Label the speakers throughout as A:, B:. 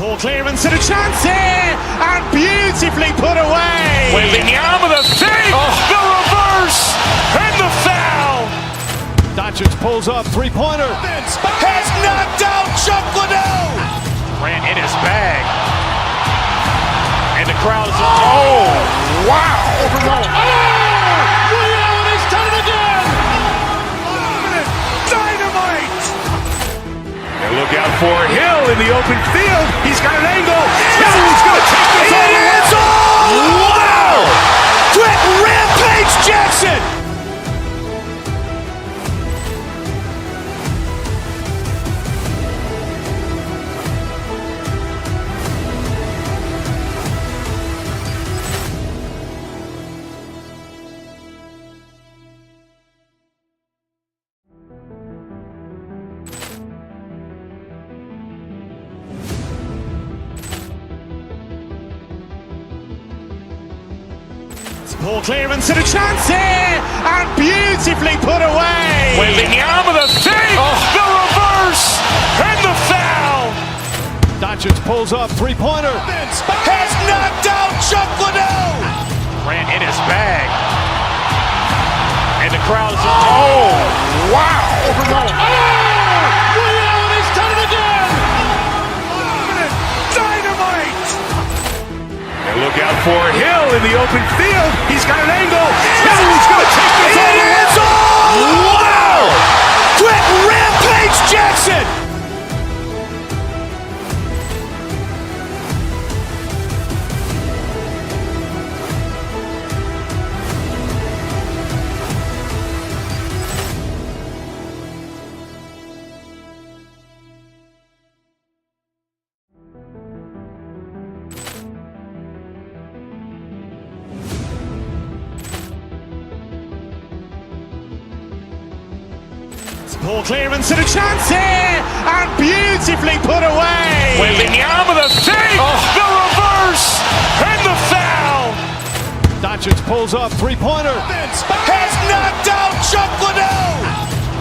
A: Poor clearance and a chance here, and beautifully put away.
B: Wembanyama with a save, the reverse, and the foul.
A: Doncic pulls up, three-pointer.
B: Has knocked out Chuck Liddell. Grant in his bag. And the crowd is, oh, wow.
A: He's done it again.
B: Dynamite. And look out for Hill in the open field. He's got an angle. Hill's going to take this all the way. Wow. Quick Rampage Jackson.
A: Poor clearance and a chance here, and beautifully put away.
B: Wembanyama with a save, the reverse, and the foul.
A: Doncic pulls up, three-pointer.
B: Has knocked out Chuck Liddell. Grant in his bag. And the crowd is, oh, wow.
A: He's done it again.
B: Dynamite. And look out for Hill in the open field. He's got an angle. Hill's going to take this all the way. Wow. Quick Rampage Jackson.
A: Poor clearance and a chance here, and beautifully put away.
B: Wembanyama with a save, the reverse, and the foul.
A: Doncic pulls up, three-pointer.
B: Has knocked out Chuck Liddell.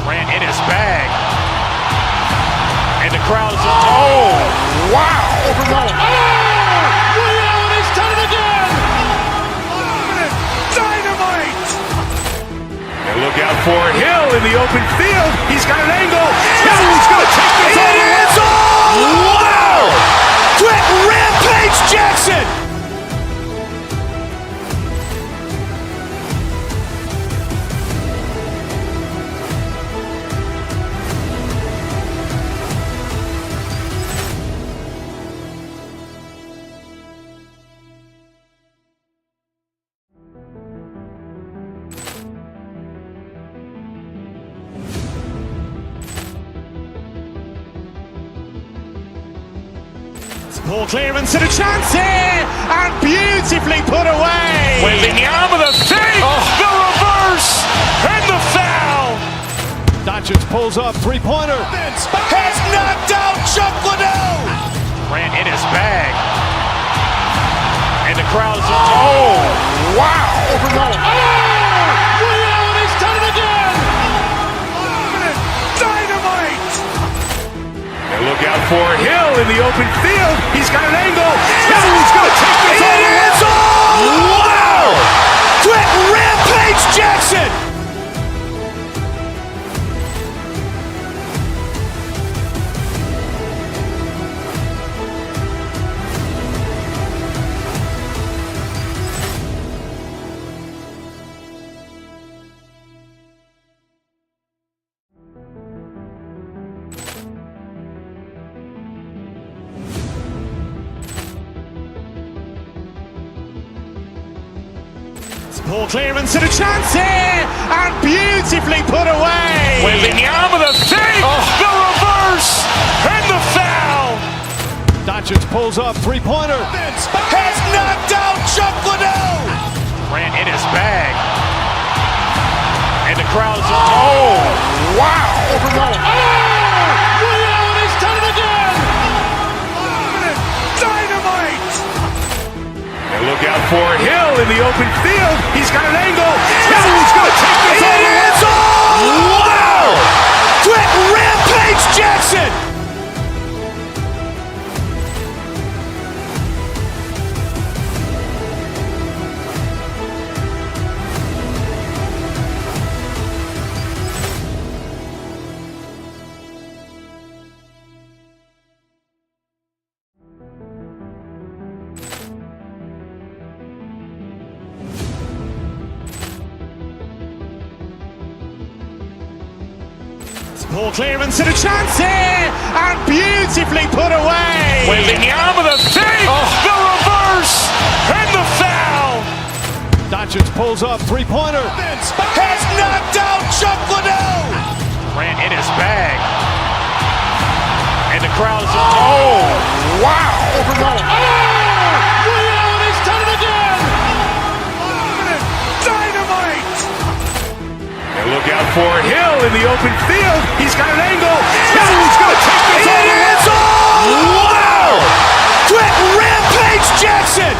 B: Grant in his bag. And the crowd is, oh, wow.
A: He's done it again.
B: Dynamite. And look out for Hill in the open field. He's got an angle. Hill's going to take this all the way. Wow. Quick Rampage Jackson.
A: Poor clearance and a chance here, and beautifully put away.
B: Wembanyama with a save, the reverse, and the foul.
A: Doncic pulls up, three-pointer.
B: Has knocked out Chuck Liddell. Grant in his bag. And the crowd is, oh, wow.
A: He's done it again.
B: Dynamite. And look out for Hill in the open field. He's got an angle. Hill's going to take this all the way. Wow. Quick Rampage Jackson.
A: Poor clearance and a chance here, and beautifully put away.
B: Wembanyama with a save, the reverse, and the foul.
A: Doncic pulls up, three-pointer.
B: Has knocked out Chuck Liddell. Grant in his bag. And the crowd is, oh, wow.
A: He's done it again.
B: Dynamite. And look out for Hill in the open field. He's got an angle. Hill's going to take this all the way. Wow. Quick Rampage Jackson.
A: Poor clearance and a chance here, and beautifully put away.
B: Waving the arm of the fake, the reverse, and the foul.
C: Doncic pulls up, three-pointer.
B: Has knocked out Chuck Liddell. Grant in his bag. And the crowd is, wow.
A: Reality's done it again. Dynamite.
B: And look out for Hill in the open field. He's got an angle. Hill's going to take this all the way. Wow! Quick Rampage Jackson.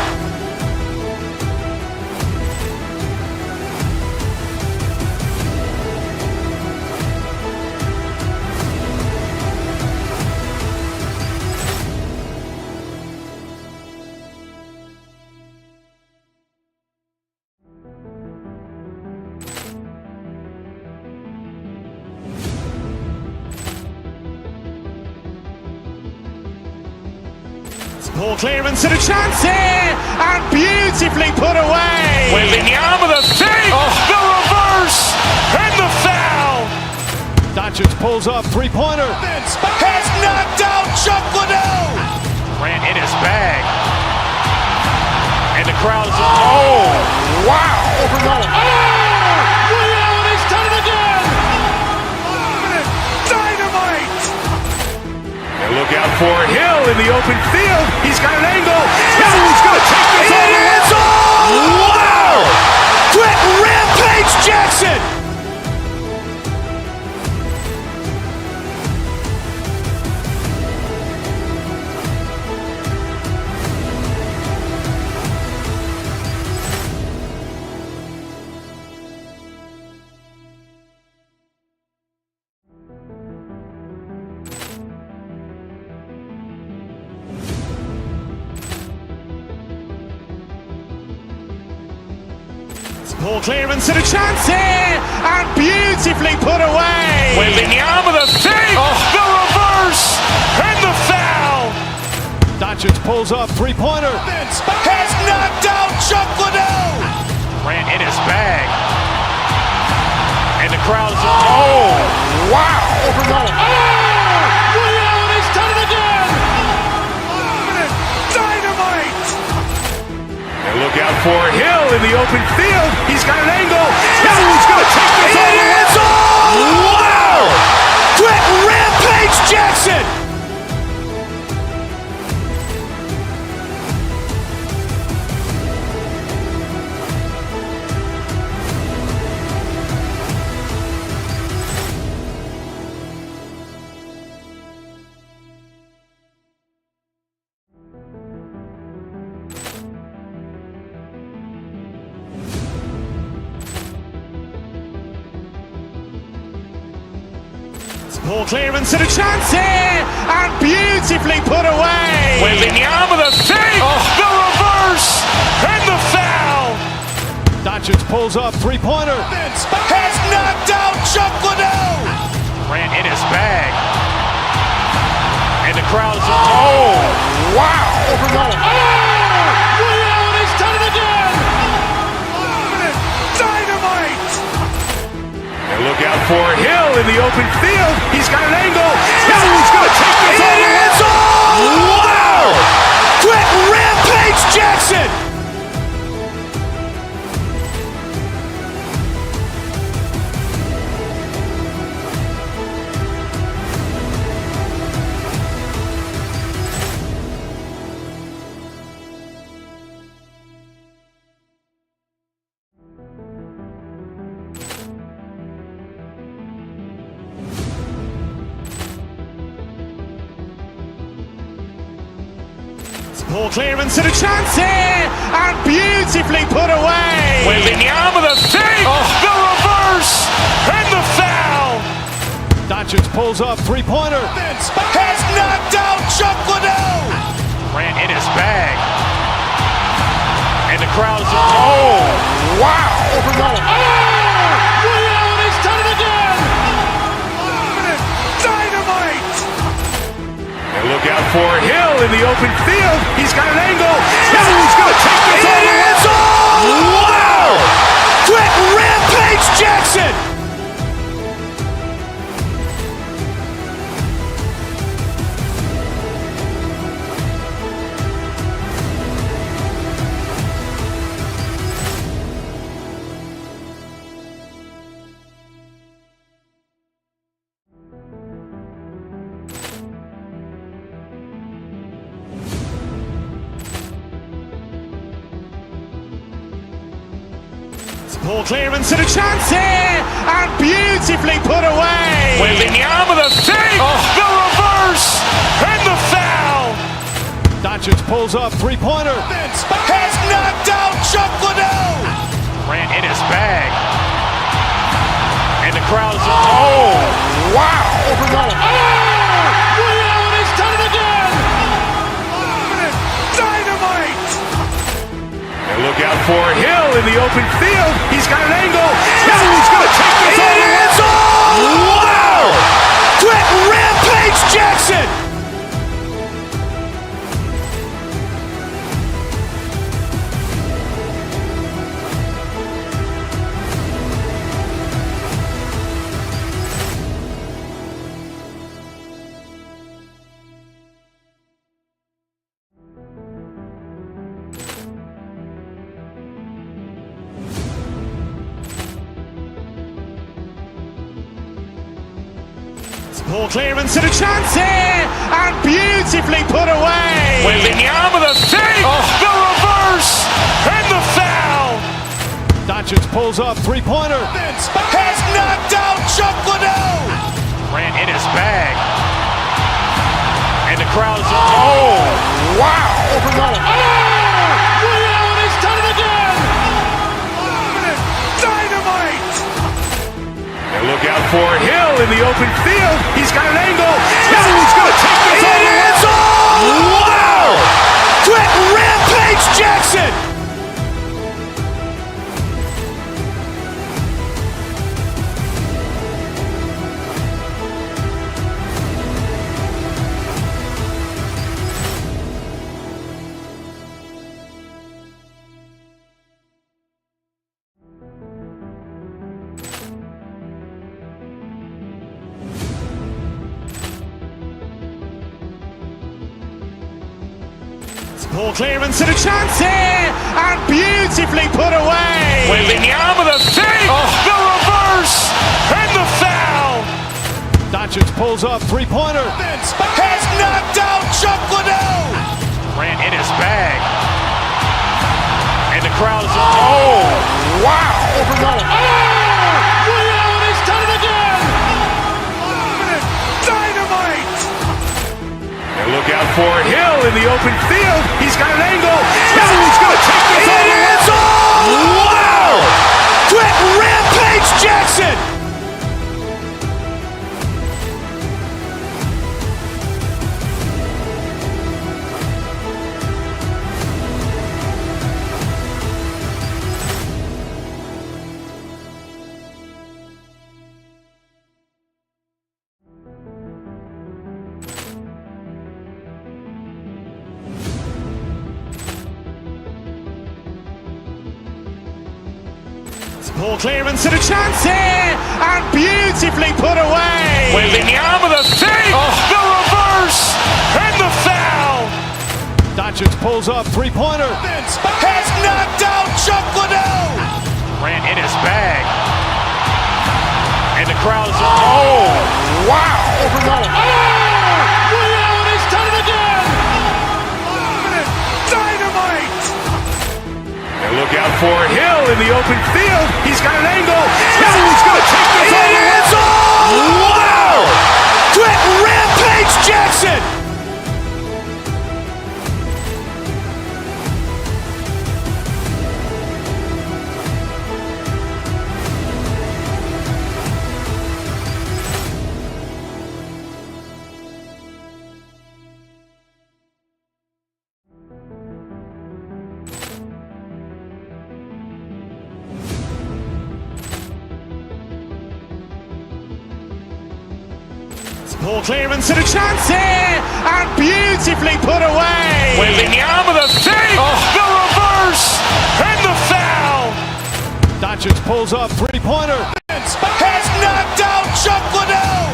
A: Poor clearance and a chance here, and beautifully put away.
B: Waving the arm of the fake, the reverse, and the foul.
C: Doncic pulls up, three-pointer.
B: Has knocked out Chuck Liddell. Grant in his bag. And the crowd is, wow.
A: Reality's done it again. Dynamite.
B: And look out for Hill in the open field. He's got an angle. Hill's going to take this all the way. Wow! Quick Rampage Jackson.
A: Poor clearance and a chance here, and beautifully put away.
B: Waving the arm of the fake, the reverse, and the foul.
C: Doncic pulls up, three-pointer.
B: Has knocked out Chuck Liddell. Grant in his bag. And the crowd is, wow.
A: Reality's done it again. Dynamite.
B: And look out for Hill in the open field. He's got an angle. Hill's going to take this all the way. Wow! Quick Rampage Jackson.
A: Poor clearance and a chance here, and beautifully put away.
B: Waving the arm of the fake, the reverse, and the foul.
C: Doncic pulls up, three-pointer.
B: Has knocked out Chuck Liddell. Grant in his bag. And the crowd is, wow.
A: Reality's done it again. Dynamite.
B: And look out for Hill in the open field. He's got an angle. Hill's going to take this all the way. Wow! Quick Rampage Jackson.
A: Poor clearance and a chance here, and beautifully put away.
B: Waving the arm of the fake, the reverse, and the foul.
C: Doncic pulls up, three-pointer.
B: Has knocked out Chuck Liddell. Grant in his bag. And the crowd is, wow.
A: Reality's done it again. Dynamite.
B: And look out for Hill in the open field. He's got an angle. Hill's going to take this all the way. Wow! Quick Rampage Jackson.
A: Ball clearance and a chance here, and beautifully put away.
B: Wembanyama with a fake, the reverse, and the foul.
C: Doncic pulls up, three-pointer.
B: Has knocked out Chuck Liddell. Grant in his bag. And the crowd is, oh, wow.
A: Ray Allen has done it again. Dynamite.
B: And look out for Hill in the open field. He's got an angle. Hill's going to take this all the way. Wow! Quick Rampage Jackson.
A: Ball clearance and a chance here, and beautifully put away.
B: Wembanyama with a fake, the reverse, and the foul.
C: Doncic pulls up, three-pointer.
B: Has knocked out Chuck Liddell. Grant in his bag. And the crowd is, oh, wow.
A: Ray Allen has done it again. Dynamite.
B: And look out for Hill in the open field. He's got an angle. Hill's going to take this all the way. Wow! Quick Rampage Jackson.
A: Ball clearance and a chance here, and beautifully put away.
B: Wembanyama with a fake, the reverse, and the foul.
C: Doncic pulls up, three-pointer.
B: Has knocked out Chuck Liddell. Grant in his bag. And the crowd is, oh, wow.
A: Ray Allen has done it again. Dynamite.
B: And look out for Hill in the open field. He's got an angle. Hill's going to take this all the way. Wow! Quick Rampage Jackson.
A: Ball clearance and a chance here, and beautifully put away.
B: Wembanyama with a fake, the reverse, and the foul.
C: Doncic pulls up, three-pointer.
B: Has knocked out Chuck Liddell. Grant in his bag. And the crowd is, oh, wow.
A: Ray Allen has done it again. Dynamite.
B: And look out for Hill in the open field. He's got an angle. Hill's going to take this all the way. Wow! Quick Rampage Jackson.
A: Ball clearance and a chance here, and beautifully put away.
B: Wembanyama with a fake, the reverse, and the foul.
C: Doncic pulls up, three-pointer.
B: Has knocked out Chuck Liddell.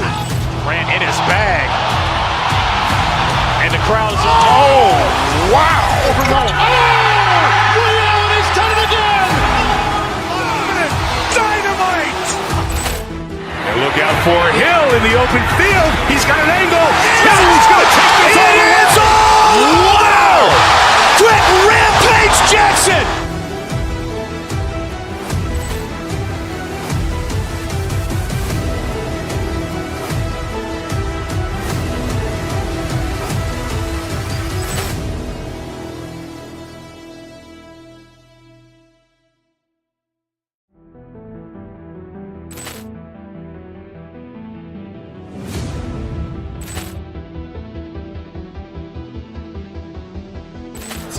B: Grant in his bag. And the crowd is, oh, wow.
A: Ray Allen has done it again. Dynamite.
B: And look out for Hill in the open field. He's got an angle. Hill's going to take this all the way. Wow! Quick Rampage Jackson.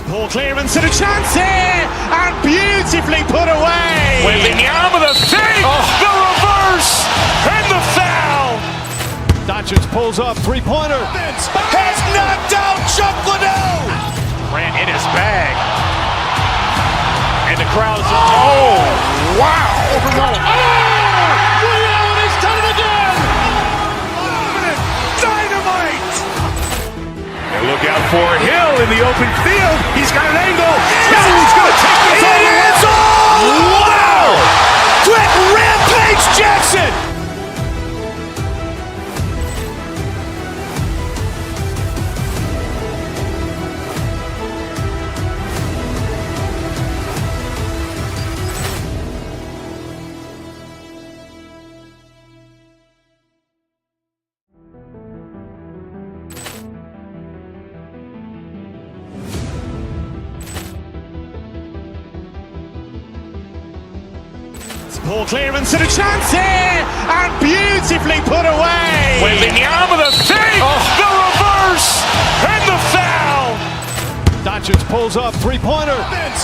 A: Poor clearance and a chance here, and beautifully put away.
B: Wembanyama the fake, the reverse, and the foul.
C: Doncic pulls up, three-pointer.
B: Has knocked out Chuck Liddell. Ran in his bag. And the crowd's oh, wow.
A: He's done it again. Dynamite.
B: And look out for Hill in the open field. He's got an angle. He's going to take this all the way. Wow! Quick rampage Jackson.
A: Poor clearance and a chance here, and beautifully put away.
B: Wembanyama the fake, the reverse, and the foul.
C: Doncic pulls up, three-pointer.
B: Has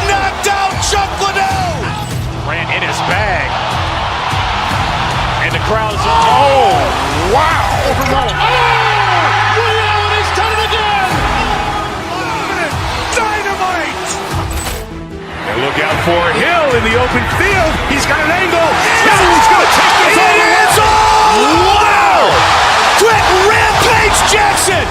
B: knocked out Chuck Liddell. Ran in his bag. And the crowd's oh, wow.
A: He's done it again. Dynamite.
B: And look out for Hill in the open field. He's got an angle. He's going to take this all the way. Wow! Quick rampage Jackson.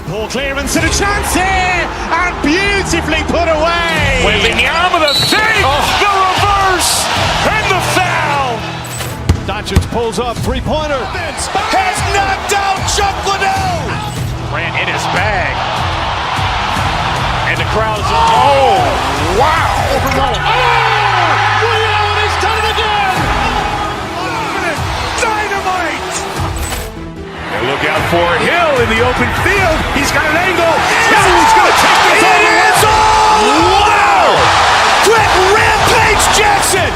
A: Poor clearance and a chance here, and beautifully put away.
B: Wembanyama the fake, the reverse, and the foul.
C: Doncic pulls up, three-pointer.
B: Has knocked out Chuck Liddell. Ran in his bag. And the crowd's oh, wow.
A: He's done it again. Dynamite.
B: And look out for Hill in the open field. He's got an angle. He's going to take this all the way. Wow! Quick rampage Jackson.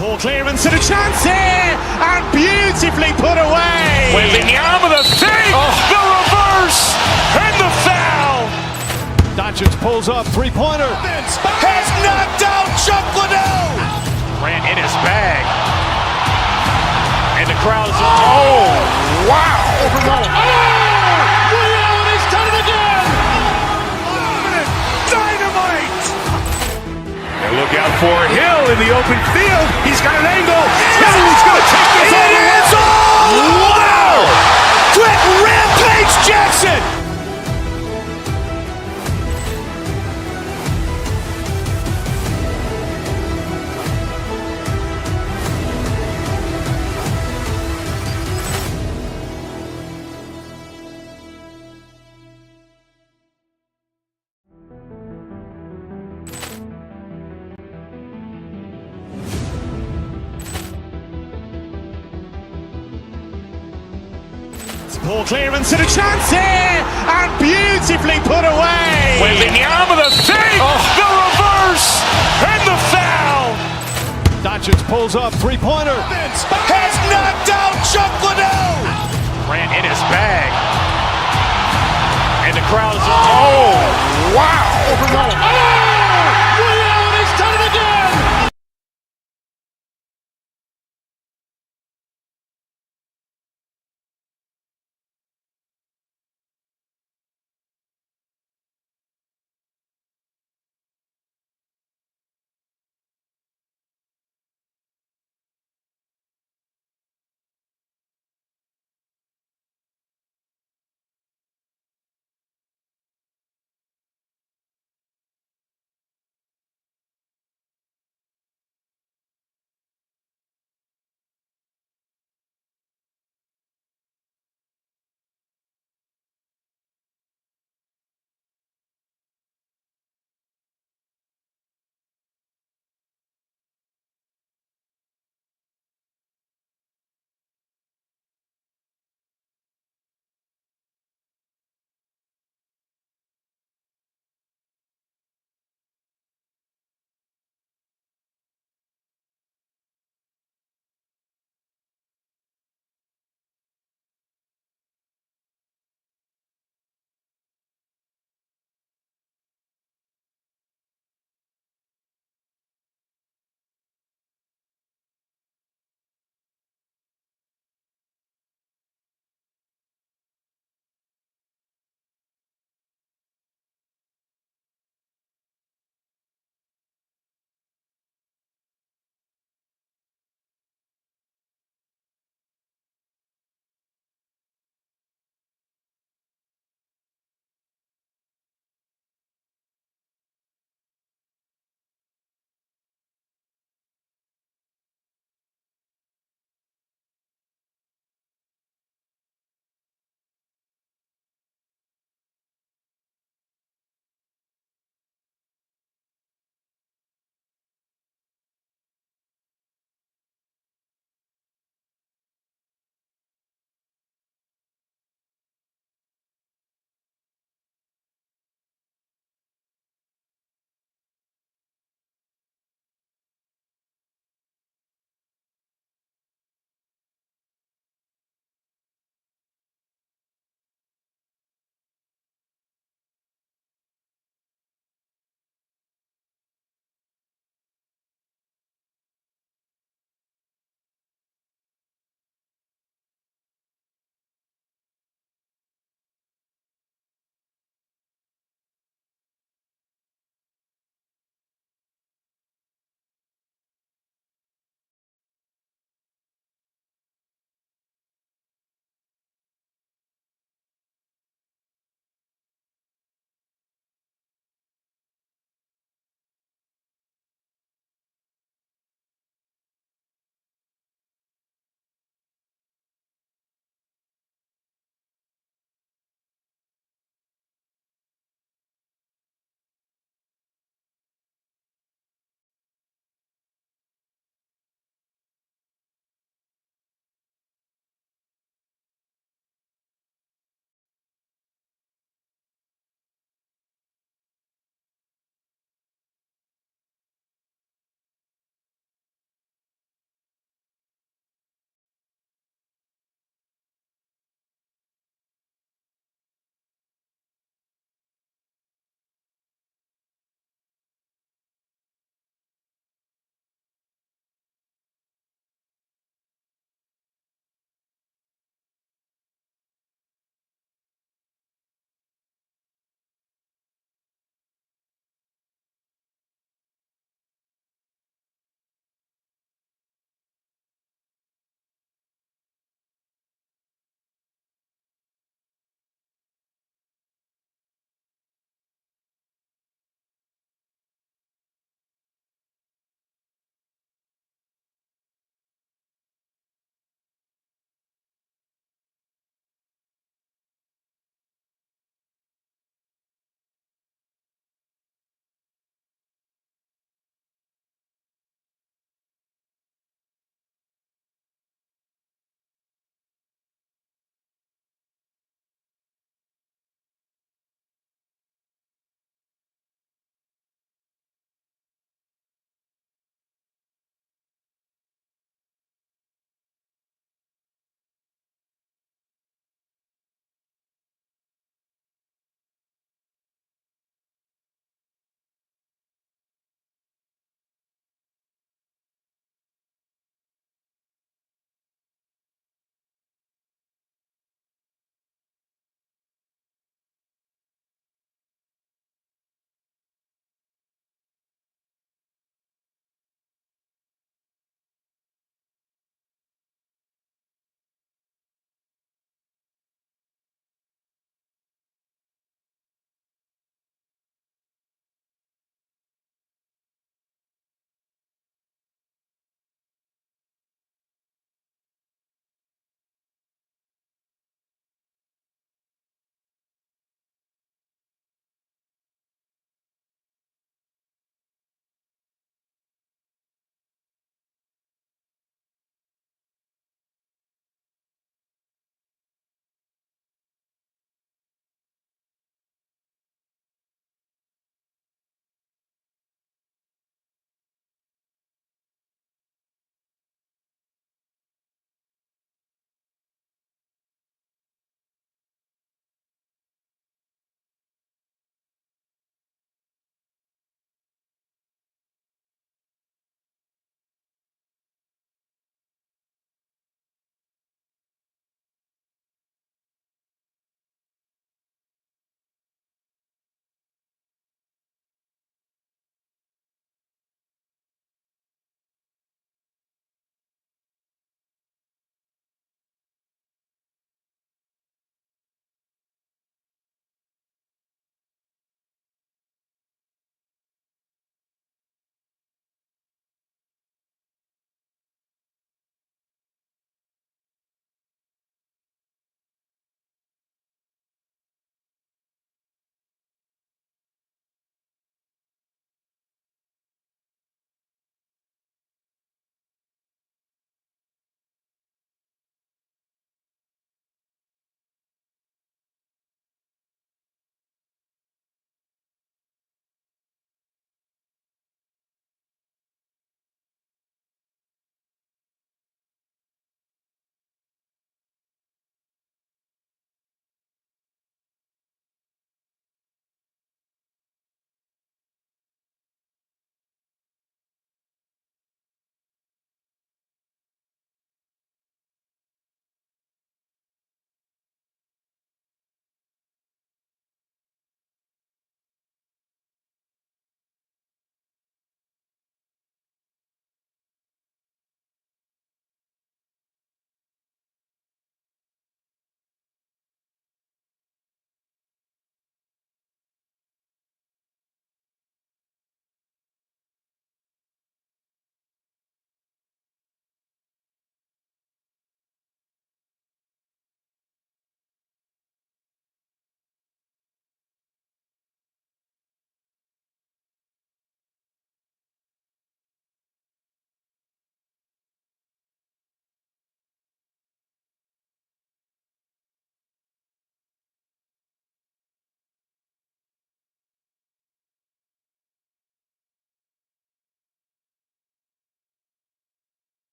A: Poor clearance and a chance here, and beautifully put away.
B: Wembanyama the fake, the reverse, and the foul.
C: Doncic pulls up, three-pointer.
B: Has knocked out Chuck Liddell. Ran in his bag. And the crowd's oh, wow.
A: He's done it again. Dynamite.
B: And look out for Hill in the open field. He's got an angle. He's going to take this all the way. Wow! Quick rampage Jackson.
A: Poor clearance and a chance here, and beautifully put away.
B: Wembanyama the fake, the reverse, and the foul.
C: Doncic pulls up, three-pointer.
B: Has knocked out Chuck Liddell. Ran in his bag. And the crowd's oh, wow.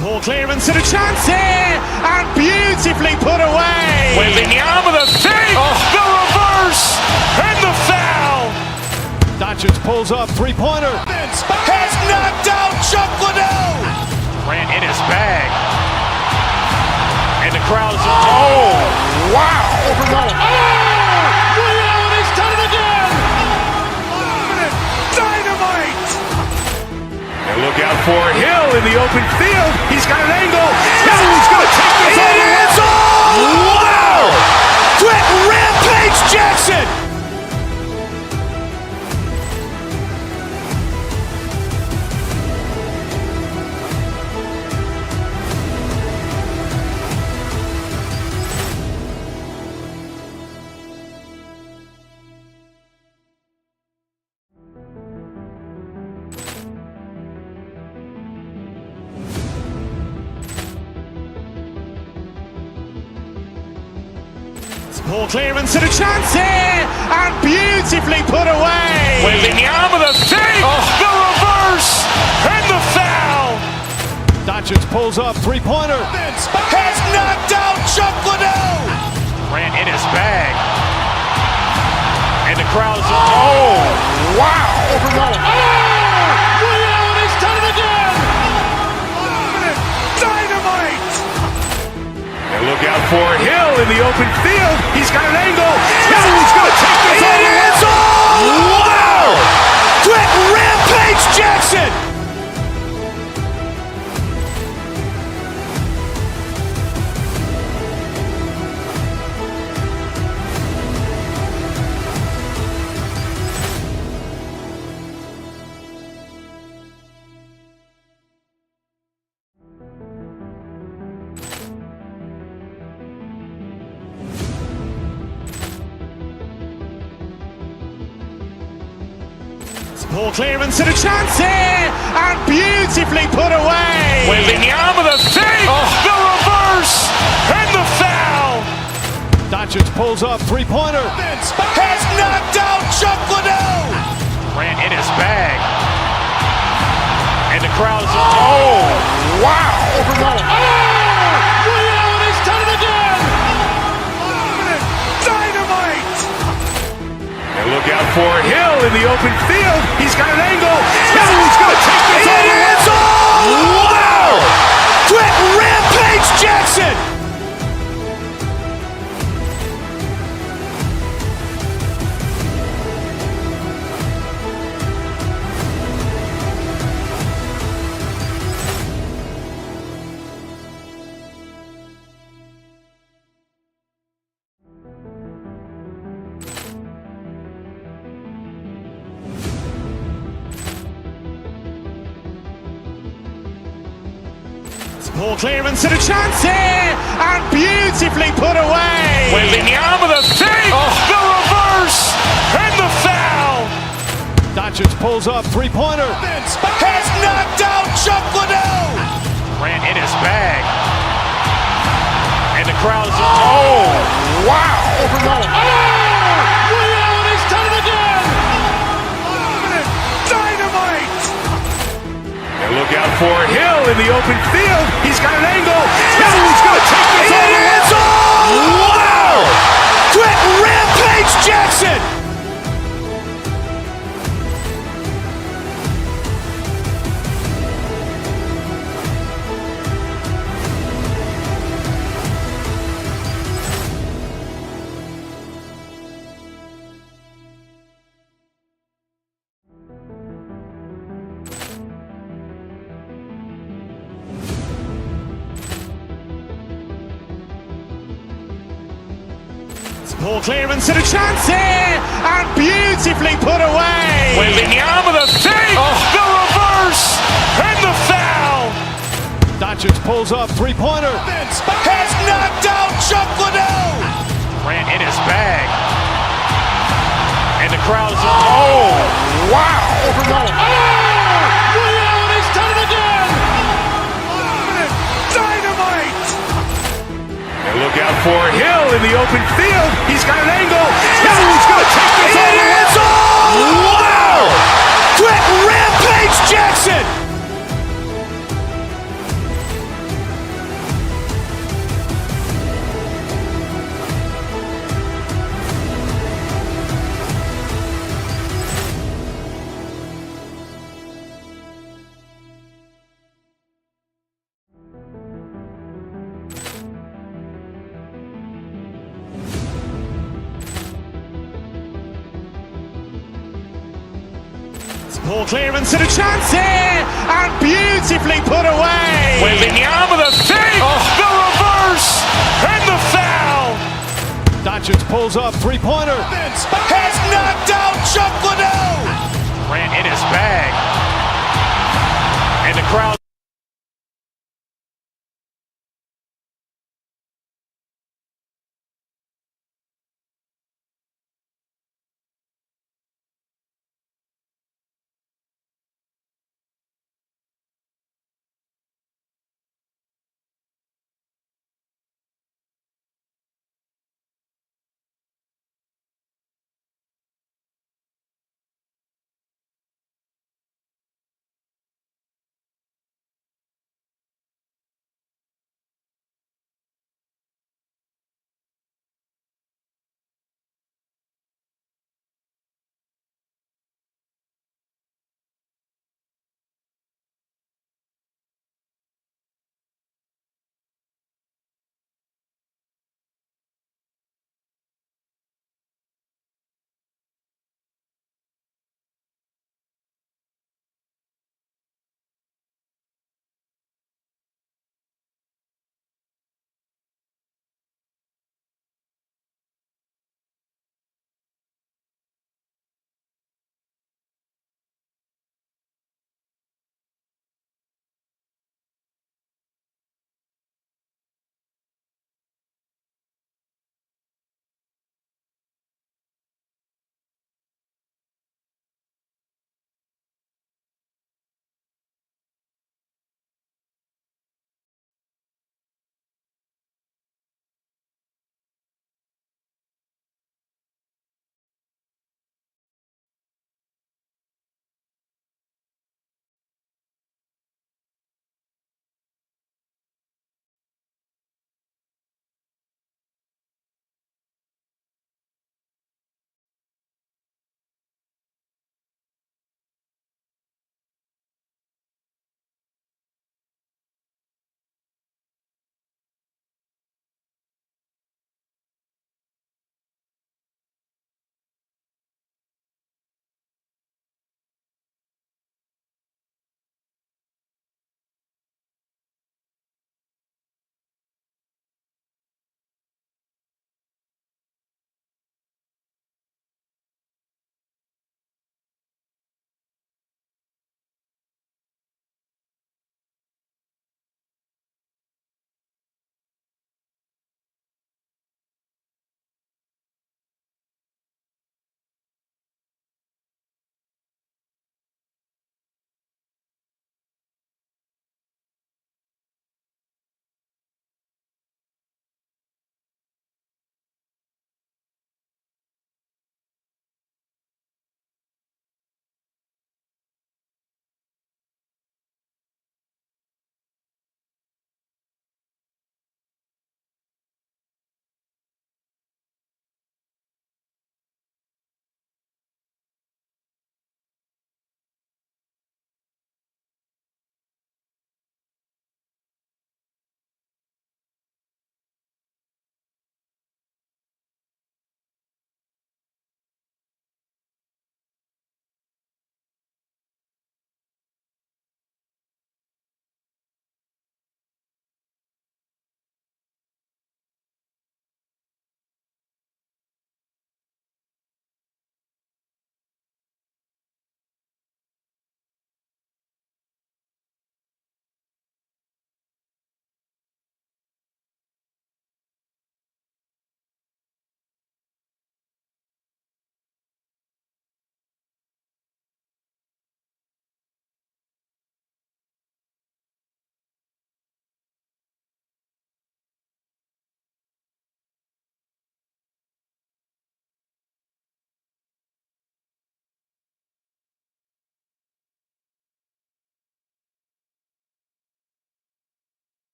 A: Poor clearance and a chance here, and beautifully put away.
B: Wembanyama the fake, the reverse, and the foul.
C: Doncic pulls up, three-pointer.
B: Has knocked out Chuck Liddell. Grant in his bag. And the crowd's oh, wow.
C: He's done it again.
B: Dynamite. And look out for Hill in the open field. He's got an angle. Hill's going to take this all the way. Wow! Quick Rampage Jackson.
A: Poor clearance and a chance here, and beautifully put away.
B: Wembanyama the fake, the reverse, and the foul.
C: Doncic pulls up, three-pointer.
B: Has knocked out Chuck Liddell. Grant in his bag. And the crowd's oh, wow.
C: He's done it again.
B: Dynamite. And look out for Hill in the open field. He's got an angle. Hill's going to take this all the way. Wow! Quick Rampage Jackson.
A: Poor clearance and a chance here, and beautifully put away.
B: Wembanyama the fake, the reverse, and the foul.
C: Doncic pulls up, three-pointer.
B: Has knocked out Chuck Liddell. Grant in his bag. And the crowd's oh, wow.
C: He's done it again.
B: Dynamite. And look out for Hill in the open field. He's got an angle. Hill's going to take this all the way. Wow! Quick Rampage Jackson.
A: Poor clearance and a chance here, and beautifully put away.
B: Wembanyama the fake, the reverse, and the foul.
C: Doncic pulls up, three-pointer.
B: Has knocked out Chuck Liddell. Grant in his bag. And the crowd's oh, wow.
C: He's done it again.
B: Dynamite. And look out for Hill in the open field. He's got an angle. Hill's going to take this all the way. Wow! Quick Rampage Jackson.
A: Poor clearance and a chance here, and beautifully put away.
B: Wembanyama the fake, the reverse, and the foul.
C: Doncic pulls up, three-pointer.
B: Has knocked out Chuck Liddell. Grant in his bag. And the crowd's oh, wow.
C: He's done it again.
B: Dynamite. And look out for Hill in the open field. He's got an angle. Hill's going to take this all the way. Wow! Quick Rampage Jackson.
A: Poor clearance and a chance here, and beautifully put away.
B: Wembanyama with the fake, the reverse, and the foul.
C: Doncic pulls up, three-pointer.
B: Has knocked out Chuck Liddell. Ran in his bag, and the crowd.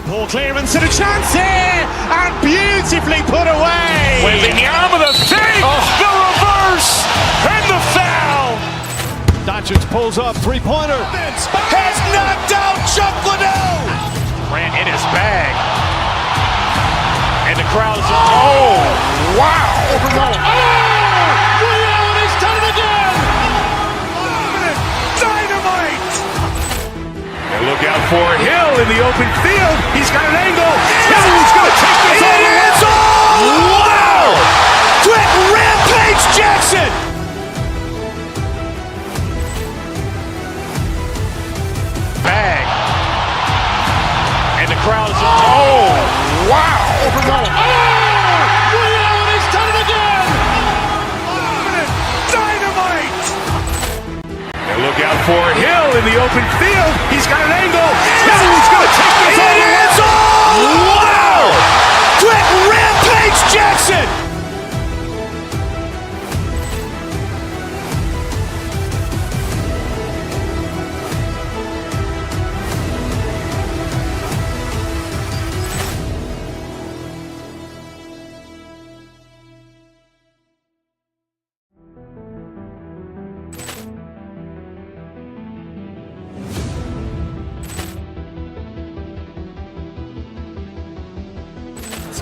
A: Ball clearance and a chance here, and beautifully put away.
B: Wembanyama the fake, the reverse, and the foul.
C: Doncic pulls up, three-pointer.
B: Has knocked out Chuck Liddell. Ran in his bag. And the crowd is, oh, wow.
A: He's done it again. Dynamite.
B: And look out for Hill in the open field. He's got an angle. Hill's going to take this all the way. Wow! Quick Rampage Jackson. Bag. And the crowd is, oh, wow.
A: He's done it again. Dynamite.
B: And look out for Hill in the open field. He's got an angle. Hill's going to take this all the way. Wow! Quick Rampage Jackson.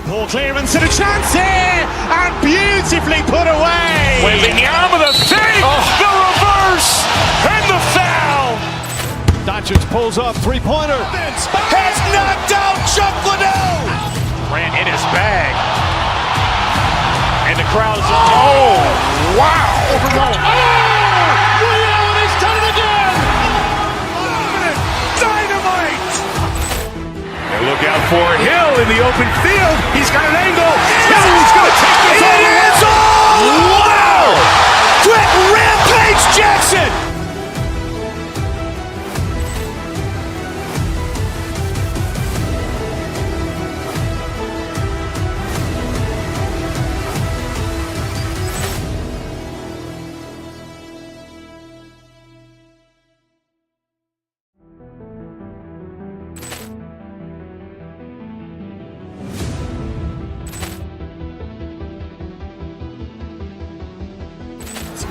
A: Ball clearance and a chance here, and beautifully put away.
B: Wembanyama the fake, the reverse, and the foul.
C: Doncic pulls up, three-pointer.
B: Has knocked out Chuck Liddell. Ran in his bag. And the crowd is, oh, wow.
A: He's done it again. Dynamite.
B: And look out for Hill in the open field. He's got an angle. Hill's going to take this all the way. Wow! Quick Rampage Jackson.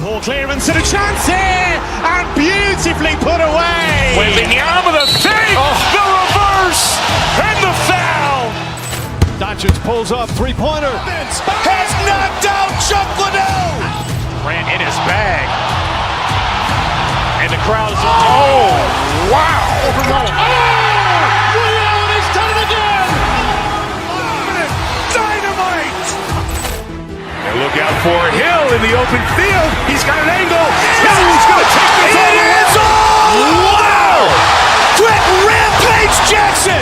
A: Ball clearance and a chance here, and beautifully put away.
B: Wembanyama the fake, the reverse, and the foul.
C: Doncic pulls up, three-pointer.
B: Has knocked out Chuck Liddell. Ran in his bag. And the crowd is, oh, wow.
A: He's done it again. Dynamite.
B: And look out for Hill in the open field. He's got an angle. Hill's going to take this all the way. Wow! Quick Rampage Jackson.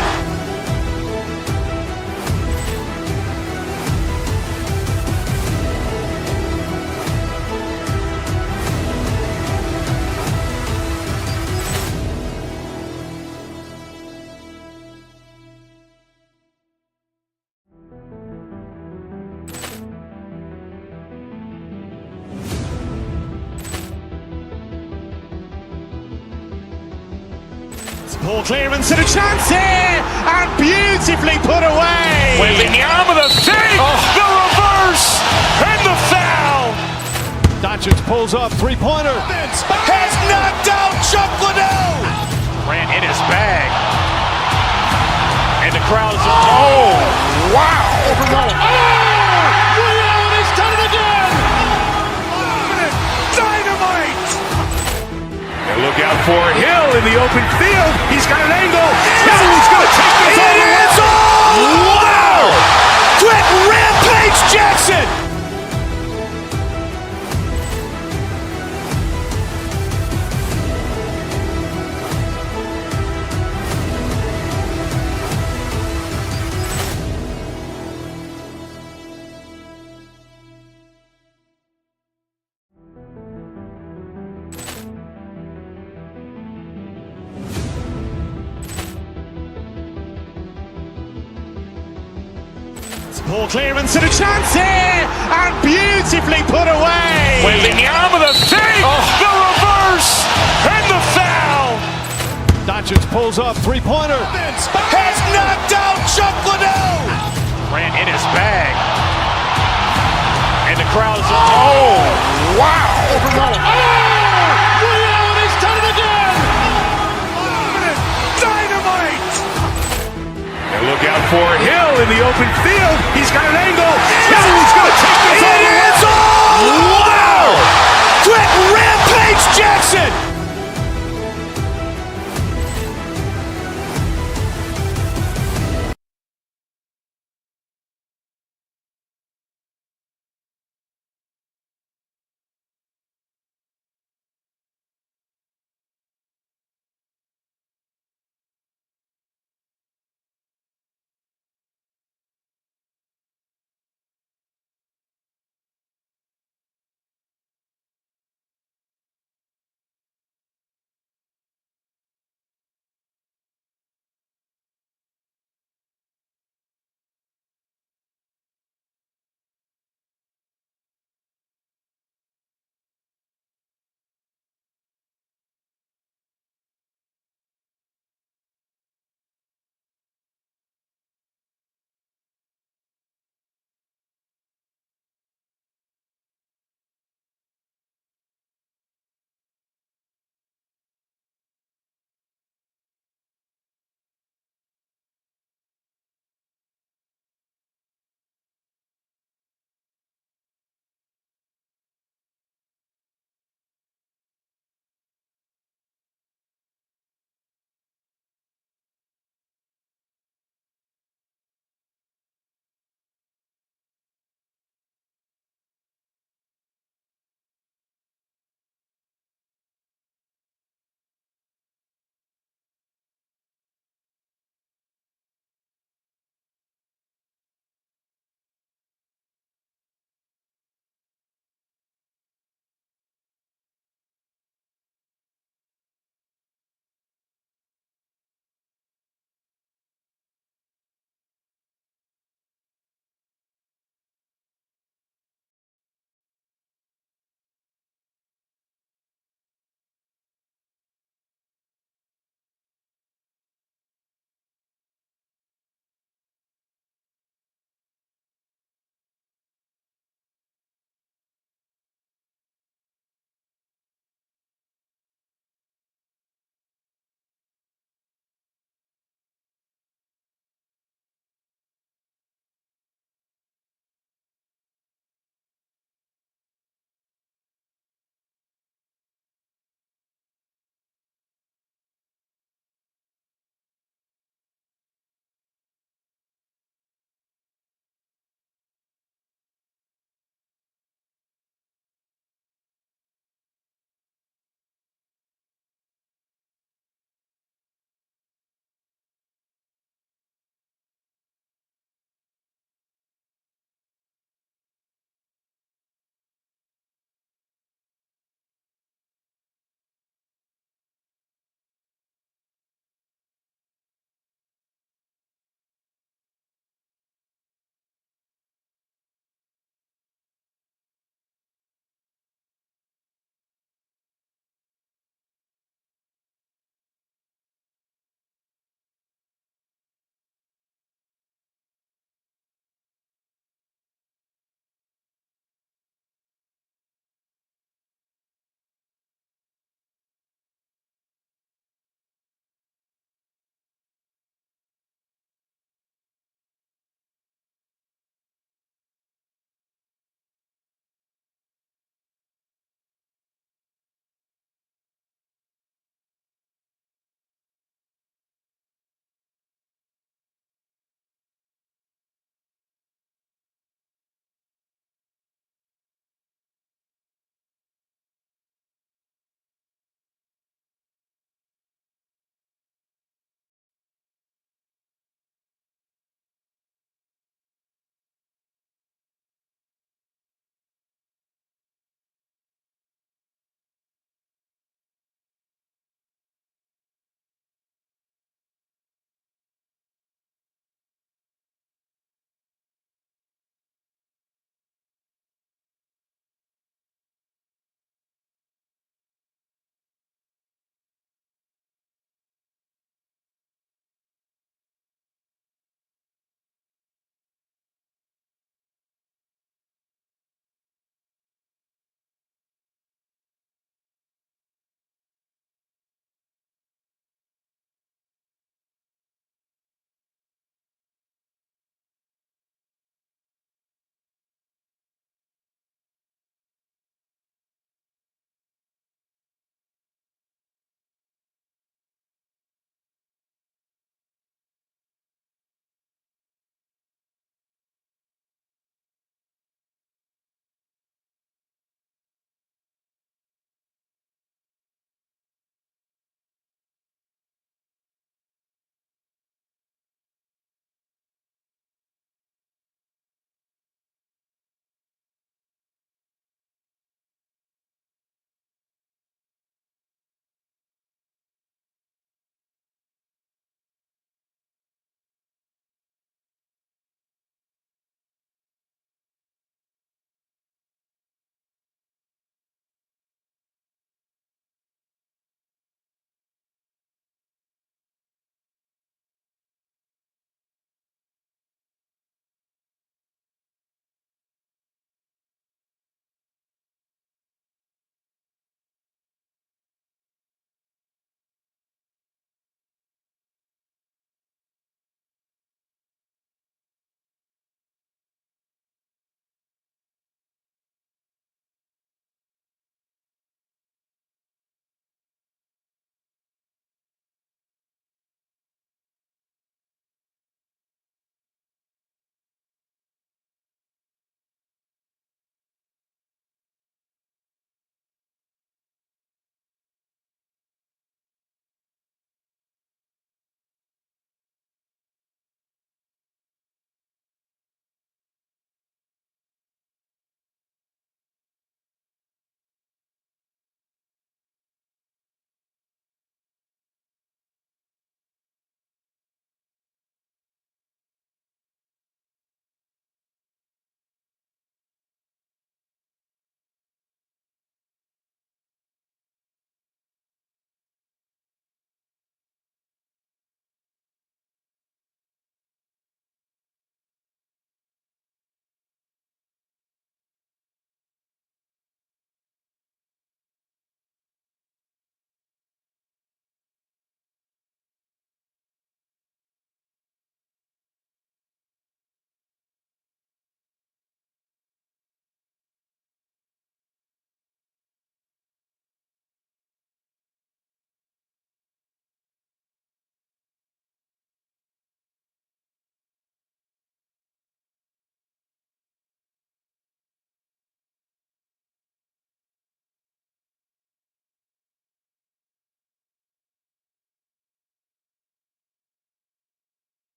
A: Ball clearance and a chance here, and beautifully put away.
B: Wembanyama the fake, the reverse, and the foul.
C: Doncic pulls up, three-pointer.
B: Has knocked out Chuck Liddell. Ran in his bag. And the crowd is, oh, wow.
A: He's done it again. Dynamite.
B: And look out for Hill in the open field. He's got an angle. Hill's going to take this all the way. Wow! Quick Rampage Jackson.
A: Ball clearance and a chance here, and beautifully put away.
B: Wembanyama the fake, the reverse, and the foul.
C: Doncic pulls up, three-pointer.
B: Has knocked out Chuck Liddell.
A: Grant in his bag. And the crowd is, oh, wow.
C: Ray Allen has done it again.
B: Dynamite. And look out for Hill in the open field. He's got an angle. Hill's going to take this all the way. Wow. Quick Rampage Jackson.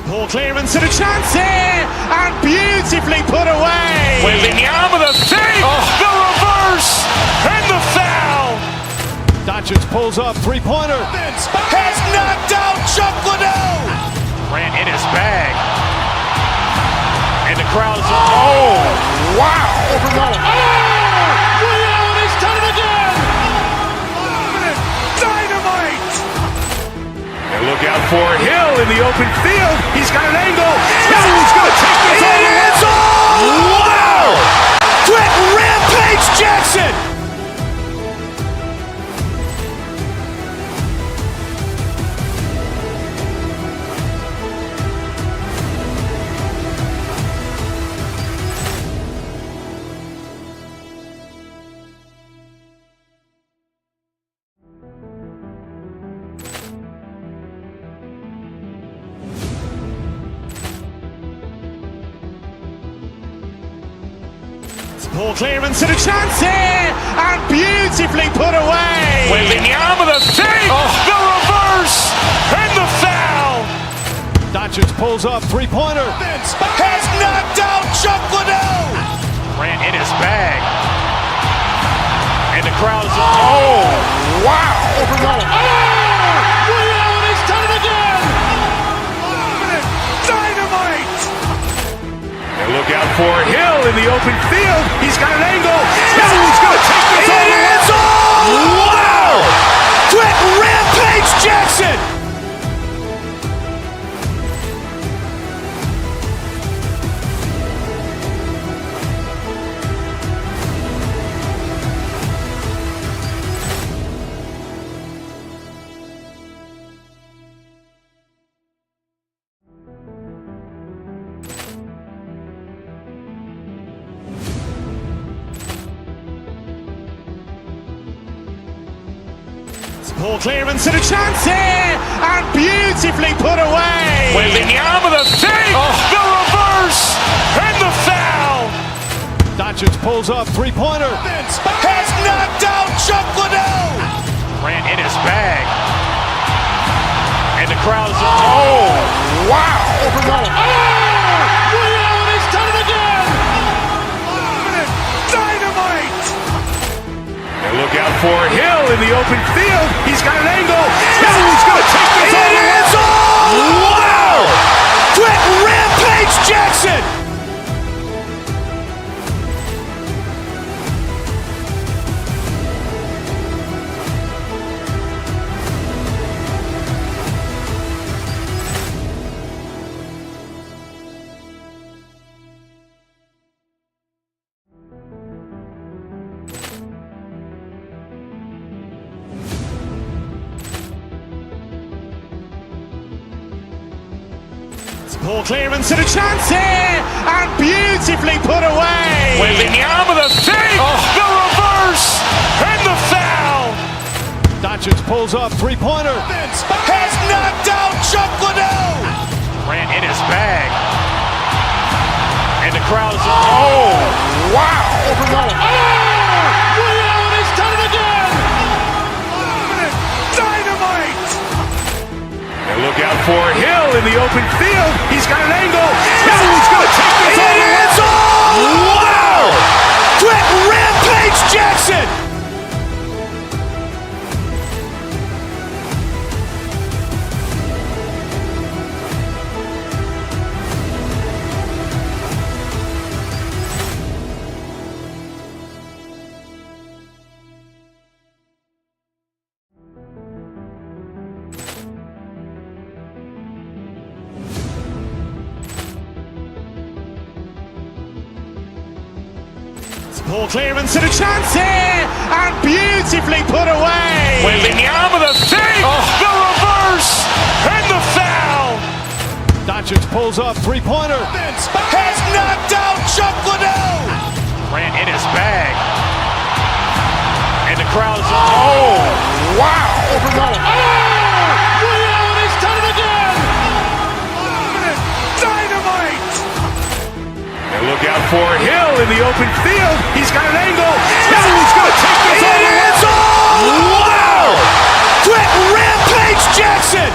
B: Poor clearance and a chance here, and beautifully put away.
A: Waving the arm of the save, the reverse, and the foul.
C: Doncic pulls up, three-pointer.
B: Has knocked out Chuck Liddell.
A: Ran in his bag. And the crowd is, oh, wow.
C: Ray Allen has done it again.
B: Dynamite. And look out for Hill in the open field. He's got an angle. Hill's going to take this all the way. Wow! Quick Rampage Jackson. Poor clearance and a chance here, and beautifully put away.
A: Waving the arm of the save, the reverse, and the foul.
C: Doncic pulls up, three-pointer.
B: Has knocked out Chuck Liddell.
A: Ran in his bag. And the crowd is, oh, wow.
C: Ray Allen has done it again.
B: Dynamite. And look out for Hill in the open field. He's got an angle. Hill's going to take this all the way. Wow! Quick Rampage Jackson. Poor clearance and a chance here, and beautifully put away.
A: Waving the arm of the save, the reverse, and the foul.
C: Doncic pulls up, three-pointer.
B: Has knocked out Chuck Liddell.
A: Ran in his bag. And the crowd is, oh, wow.
C: Ray Allen has done it again.
B: Dynamite. And look out for Hill in the open field. He's got an angle. Hill's going to take this all the way. Wow! Quick Rampage Jackson. Poor clearance and a chance here, and beautifully put away.
A: Waving the arm of the save, the reverse, and the foul.
C: Doncic pulls up, three-pointer.
B: Has knocked out Chuck Liddell.
A: Ran in his bag. And the crowd is, oh, wow.
C: Ray Allen has done it again.
B: Dynamite. And look out for Hill in the open field. He's got an angle. Hill's going to take this all the way. Wow! Quick Rampage Jackson. Poor clearance and a chance here, and beautifully put away.
A: Waving the arm of the save, the reverse, and the foul.
C: Doncic pulls up, three-pointer.
B: Has knocked out Chuck Liddell.
A: Ran in his bag. And the crowd is, oh, wow.
C: Ray Allen has done it again.
B: Dynamite. And look out for Hill in the open field. He's got an angle. Hill's going to take this all the way. Wow! Quick Rampage Jackson.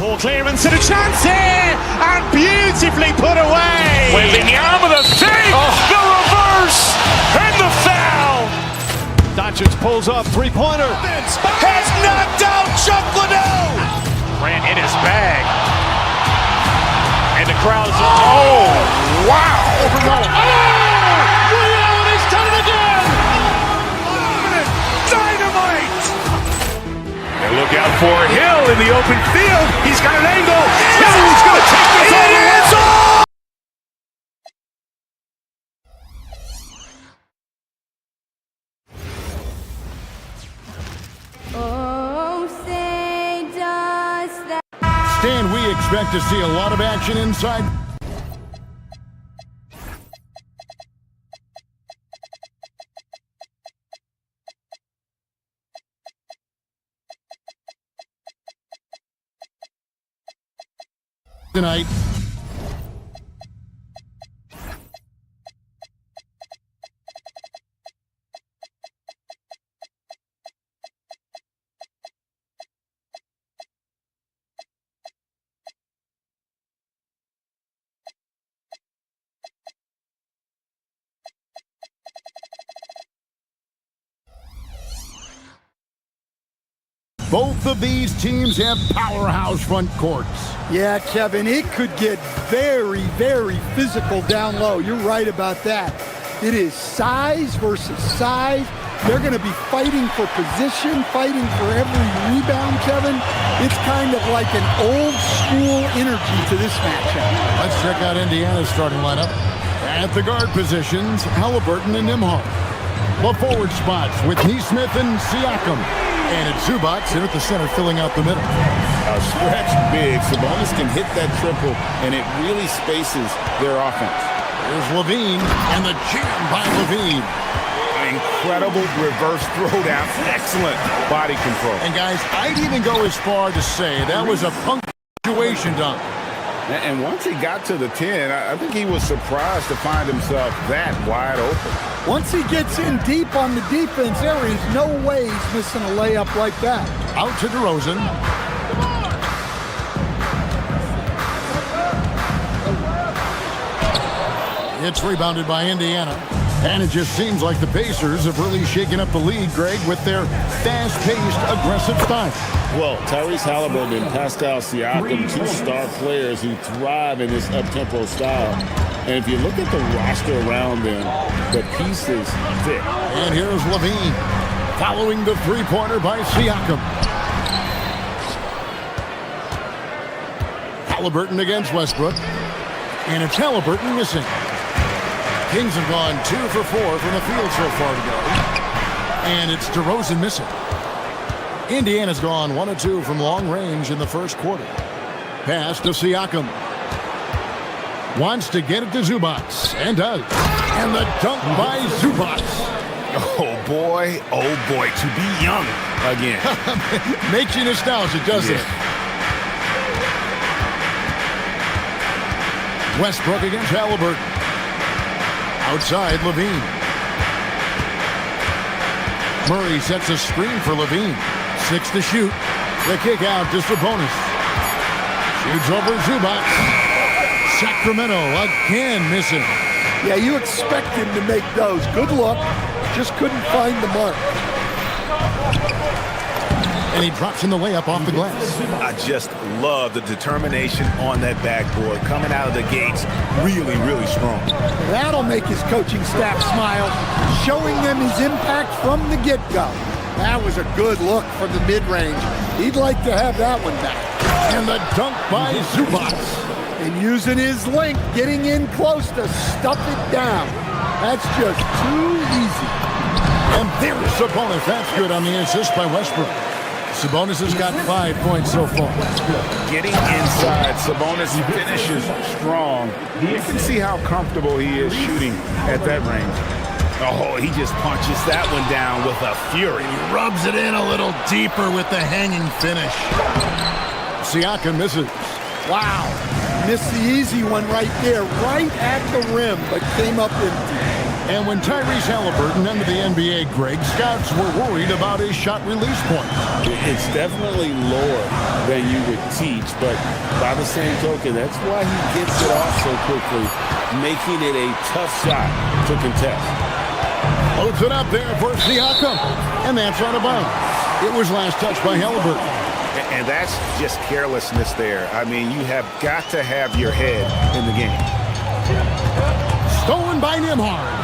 B: Poor clearance and a chance here, and beautifully put away.
A: Wembanyama the fake, the reverse, and the foul.
C: Doncic pulls up, three-pointer.
B: Has knocked out Chuck Liddell.
A: Grant in his bag. And the crowd is, oh, wow.
C: Ray Allen has done it again.
B: Dynamite. And look out for Hill in the open field. He's got an angle. Hill's going to take this all the way.
D: Oh, say does that.
E: Stan, we expect to see a lot of action inside. Tonight. Both of these teams have powerhouse front courts.
F: Yeah, Kevin, it could get very, very physical down low. You're right about that. It is size versus size. They're going to be fighting for position, fighting for every rebound, Kevin. It's kind of like an old school energy to this matchup.
E: Let's check out Indiana's starting lineup. At the guard positions, Halliburton and Nimhart. The forward spots with Neesmith and Siakam. And it's Zubac in at the center, filling out the middle.
G: A stretch big. Sabonis can hit that triple, and it really spaces their offense.
E: There's Levine, and the jam by Levine.
G: Incredible reverse throwdown. Excellent body control.
E: And guys, I'd even go as far to say that was a punctuation dunk.
G: And once he got to the 10, I think he was surprised to find himself that wide open.
F: Once he gets in deep on the defense, there is no way he's missing a layup like that.
E: Out to DeRozan. It's rebounded by Indiana. And it just seems like the Pacers have really shaken up the league, Greg, with their fast-paced, aggressive style.
G: Well, Tyrese Halliburton and Pascal Siakam, two star players who thrive in this up-tempo style. And if you look at the roster around them, the pieces fit.
E: And here's Levine, following the three-pointer by Siakam. Halliburton against Westbrook. And it's Halliburton missing. Kings have gone 2 for 4 from the field so far today. And it's DeRozan missing. Indiana's gone 1 of 2 from long range in the first quarter. Pass to Siakam. Wants to get it to Zubac, and does. And the dunk by Zubac.
G: Oh boy, to be young again.
E: Makes you nostalgic, doesn't it? Westbrook against Halliburton. Outside, Levine. Murray sets a screen for Levine. 6 to shoot. The kick out to Sabonis. Shoots over Zubac. Sacramento again missing.
F: Yeah, you expect him to make those. Good luck. Just couldn't find the mark.
E: And he drops in the layup off the glass.
B: I just love the determination on that backboard. Coming out of the gates really, really strong.
F: That'll make his coaching staff smile, showing them his impact from the get-go. That was a good look from the mid-range. He'd like to have that one back.
E: And the dunk by Zubac.
F: And using his length, getting in close to stuff it down. That's just too easy.
E: And there's Sabonis. That's good on the assist by Westbrook. Sabonis has got 5 points so far.
G: Getting inside, Sabonis finishes strong. You can see how comfortable he is shooting at that range.
B: Oh, he just punches that one down with a fury.
E: He rubs it in a little deeper with the hanging finish. Siakam misses.
F: Wow. Missed the easy one right there, right at the rim, but came up empty.
E: And when Tyrese Halliburton entered the NBA, Greg, scouts were worried about his shot release point.
G: It's definitely lower than you would teach, but by the same token, that's why he gets it off so quickly, making it a tough shot to contest.
E: Loads it up there for Siakam, and that's out of bounds. It was last touched by Halliburton.
B: And that's just carelessness there. I mean, you have got to have your head in the game.
E: Stolen by Nembhard.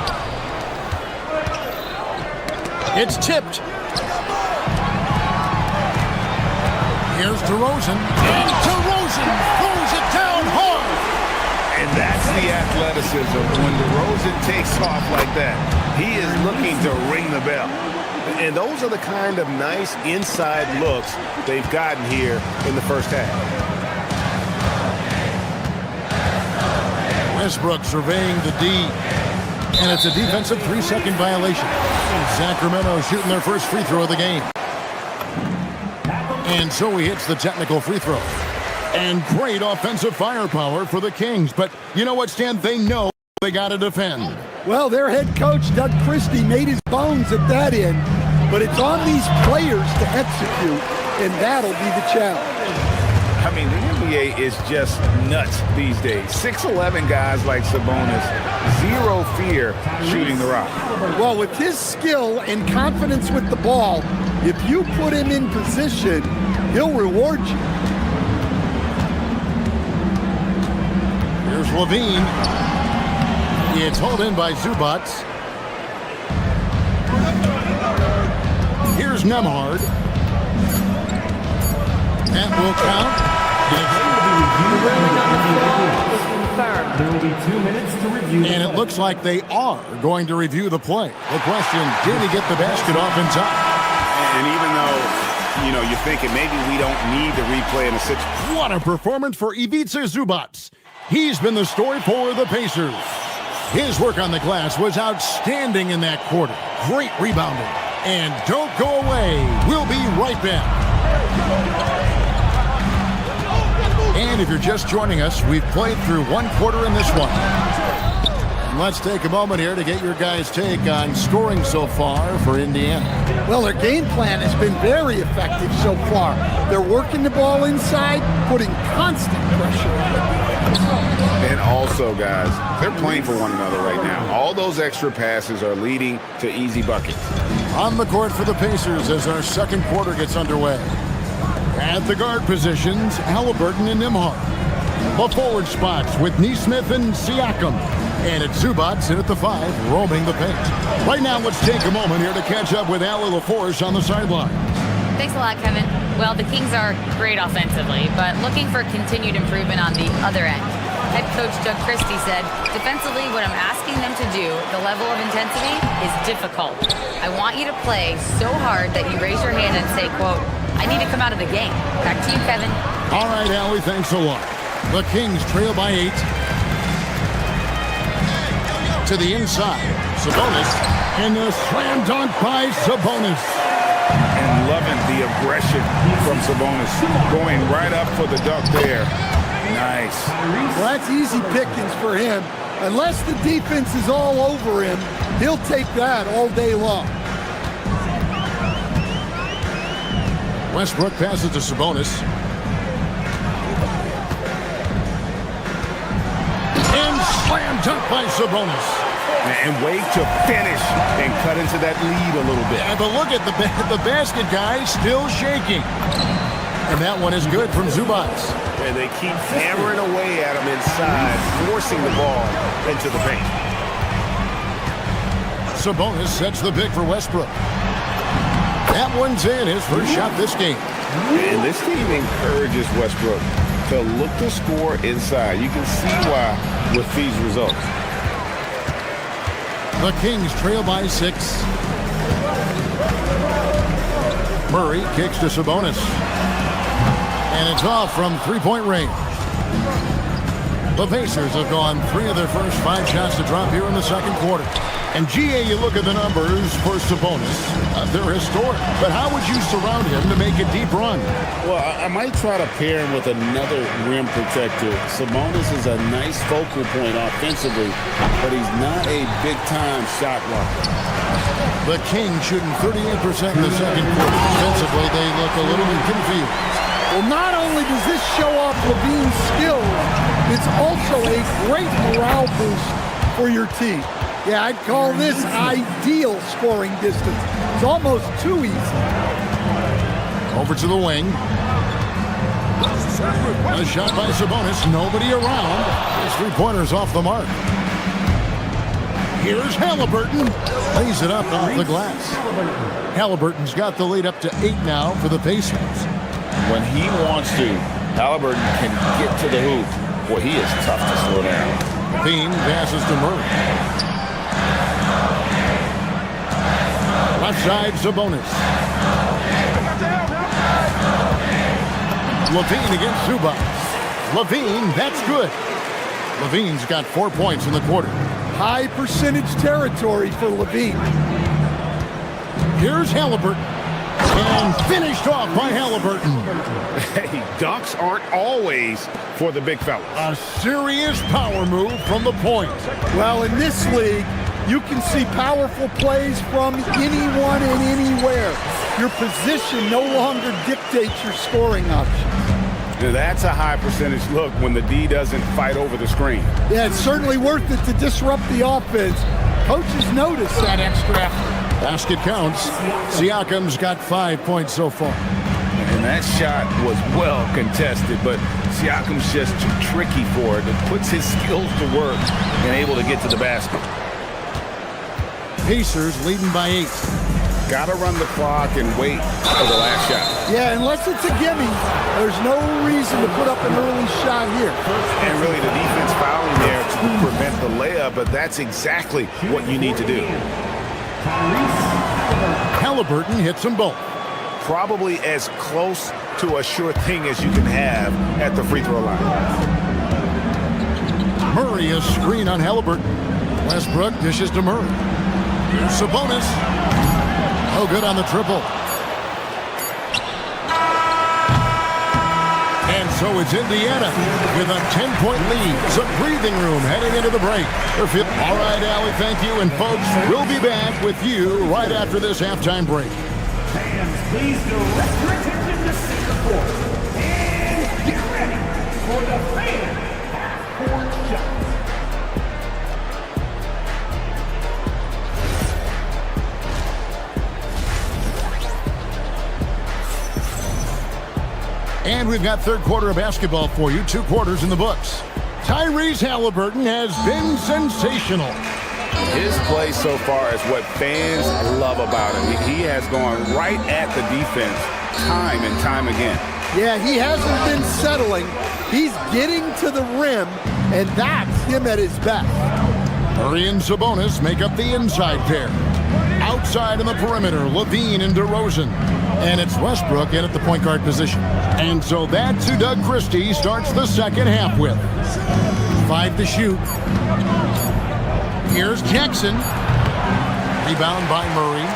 E: It's tipped. Here's DeRozan. And DeRozan throws it down hard.
B: And that's the athleticism. When DeRozan takes off like that, he is looking to ring the bell. And those are the kind of nice inside looks they've gotten here in the first half.
E: Westbrook surveying the D. And it's a defensive 3-second violation. And Sacramento shooting their first free throw of the game. And so he hits the technical free throw. And great offensive firepower for the Kings. But you know what, Stan? They know they got to defend.
F: Well, their head coach, Doug Christie, made his bones at that end. But it's on these players to execute, and that'll be the challenge.
B: I mean, the NBA is just nuts these days. 6'11" guys like Sabonis, zero fear shooting the rock.
F: Well, with his skill and confidence with the ball, if you put him in position, he'll reward you.
E: Here's Levine. It's hauled in by Zubac. Here's Nembhard. That will count.
H: There will be 2 minutes to review.
E: And it looks like they are going to review the play. The question, did he get the basket off in time?
B: And even though, you're thinking maybe we don't need the replay in a situation.
E: What a performance for Ivica Zubac. He's been the story for the Pacers. His work on the glass was outstanding in that quarter. Great rebounding. And don't go away. We'll be right back. And if you're just joining us, we've played through one quarter in this one. And let's take a moment here to get your guys' take on scoring so far for Indiana.
F: Well, their game plan has been very effective so far. They're working the ball inside, putting constant pressure on it.
B: And also, guys, they're playing for one another right now. All those extra passes are leading to easy buckets.
E: On the court for the Pacers as our second quarter gets underway. At the guard positions, Halliburton and Nembhard. The forward spots with Nesmith and Siakam. And it's Zubac in at the 5, roaming the paint. Right now, let's take a moment here to catch up with Allie LaForce on the sideline.
I: Thanks a lot, Kevin. Well, the Kings are great offensively, but looking for continued improvement on the other end. Head coach Doug Christie said, defensively, what I'm asking them to do, the level of intensity, is difficult. I want you to play so hard that you raise your hand and say, quote, I need to come out of the game. Back to you, Kevin.
E: All right, Allie, thanks a lot. The Kings trail by 8. To the inside, Sabonis. And the slam dunk by Sabonis.
B: And loving the aggression from Sabonis. Going right up for the dunk there. Nice.
F: Well, that's easy pickings for him. Unless the defense is all over him, he'll take that all day long.
E: Westbrook passes to Sabonis. And slam dunk by Sabonis.
B: And wait to finish and cut into that lead a little bit.
E: Yeah, but look at the basket guy still shaking. And that one is good from Zubac.
B: And they keep hammering away at him inside, forcing the ball into the paint.
E: Sabonis sets the pick for Westbrook. That one's in, his first shot this game.
B: And this team encourages Westbrook to look to score inside. You can see why with these results.
E: The Kings trail by 6. Murray kicks to Sabonis. And it's off from three-point range. The Pacers have gone 3 of their first 5 shots to drop here in the second quarter. And GA, you look at the numbers for Sabonis. They're historic. But how would you surround him to make a deep run?
G: Well, I might try to pair him with another rim protector. Sabonis is a nice focal point offensively, but he's not a big-time shot blocker.
E: The Kings shooting 38% in the second quarter. Defensively, they look a little bit confused.
F: Well, not only does this show off Levine's skills, it's also a great morale boost for your team. Yeah, I'd call this ideal scoring distance. It's almost too easy.
E: Over to the wing. A shot by Sabonis. Nobody around. His three-pointer's off the mark. Here's Halliburton. Lays it up off the glass. Halliburton's got the lead up to 8 now for the Pacers.
G: When he wants to, Halliburton can get to the hoop. Boy, he is tough to slow down.
E: Bean passes to Murray. Left side, Sabonis. Levine against Zubac. Levine, that's good. Levine's got 4 points in the quarter.
F: High percentage territory for Levine.
E: Here's Halliburton. And finished off by Halliburton.
B: Hey, dunks aren't always for the big fellas.
E: A serious power move from the point.
F: Well, in this league, you can see powerful plays from anyone and anywhere. Your position no longer dictates your scoring options.
B: That's a high percentage look when the D doesn't fight over the screen.
F: Yeah, it's certainly worth it to disrupt the offense. Coaches notice that extra effort.
E: Basket counts. Siakam's got 5 points so far.
B: And that shot was well contested, but Siakam's just too tricky for it. It puts his skills to work and able to get to the basket.
E: Pacers leading by 8.
B: Got to run the clock and wait for the last shot.
F: Yeah, unless it's a gimme, there's no reason to put up an early shot here.
B: And really the defense fouling there to prevent the layup, but that's exactly what you need to do.
E: Halliburton hits them both.
B: Probably as close to a sure thing as you can have at the free throw line.
E: Murray a screen on Halliburton. Westbrook dishes to Murray. Sabonis. Oh, good on the triple. And so it's Indiana with a 10-point lead. Some breathing room heading into the break. All right, Allie, thank you. And folks, we'll be back with you right after this halftime break.
H: Fans, please direct your attention to center court. And get ready for the fan half-court shot.
E: And we've got third quarter of basketball for you. 2 quarters in the books. Tyrese Halliburton has been sensational.
B: His play so far is what fans love about him. He has gone right at the defense time and time again.
F: Yeah, he hasn't been settling. He's getting to the rim, and that's him at his best.
E: Murray and Sabonis make up the inside pair. Outside on the perimeter, Levine and DeRozan. And it's Westbrook in at the point guard position. And so that's who Doug Christie starts the second half with. 5 to shoot. Here's Jackson. Rebound by Murray.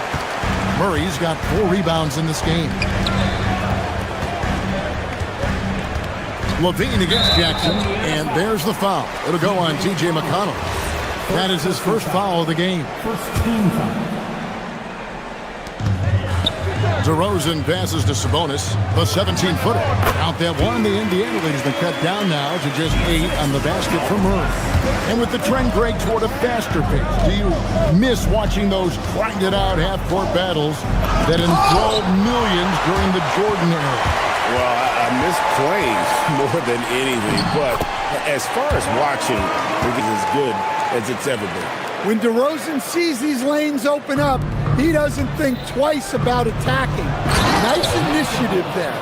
E: Murray's got 4 rebounds in this game. Levine against Jackson, and there's the foul. It'll go on T.J. McConnell. That is his first foul of the game.
H: First team foul.
E: DeRozan passes to Sabonis, the 17-footer. Out that one, the Indiana lead has been cut down now to just 8 on the basket for Murray. And with the trend, Greg, toward a faster pace, do you miss watching those grinded-out half-court battles that enthralled millions during the Jordan era?
B: Well, I miss plays more than anything, but as far as watching, I think it's as good as it's ever been.
F: When DeRozan sees these lanes open up, he doesn't think twice about attacking. Nice initiative there.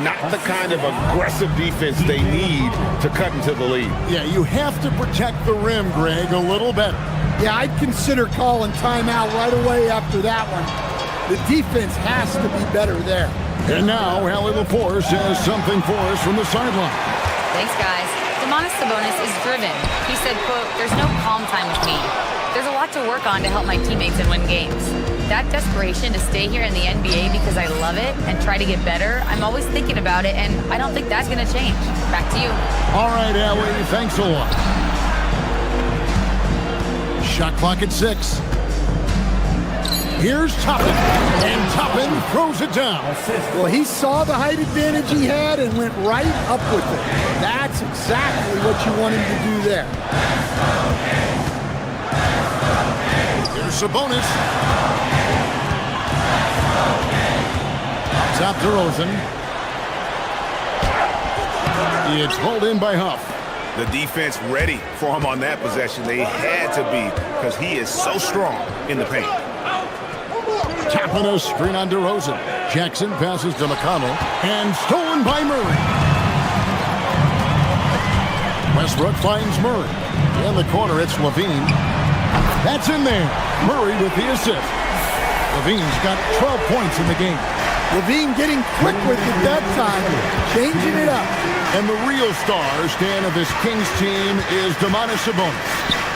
B: Not the kind of aggressive defense they need to cut into the lead.
E: Yeah, you have to protect the rim, Greg, a little better.
F: Yeah, I'd consider calling timeout right away after that one. The defense has to be better there.
E: And now, Allie Laporte says something for us from the sideline.
I: Thanks, guys. Domantas Sabonis is driven. He said, quote, "There's no calm time with me. There's a lot to work on to help my teammates and win games. That desperation to stay here in the NBA because I love it and try to get better, I'm always thinking about it, and I don't think that's going to change." Back to you.
E: All right, Ellie, thanks a lot. Shot clock at 6. Here's Toppin, and Toppin throws it down.
F: Well, he saw the height advantage he had and went right up with it. That's exactly what you want him to do there.
E: Here's Sabonis. Top to Rosen. It's pulled in by Huff.
B: The defense ready for him on that possession. They had to be because he is so strong in the paint.
E: Tapping a screen on DeRozan. Jackson passes to McConnell. And stolen by Murray. Westbrook finds Murray. In the corner, it's Levine. That's in there. Murray with the assist. Levine's got 12 points in the game.
F: Levine getting quick with it that time, changing it up.
E: And the real star, Stan, of this Kings team is Domantas Sabonis.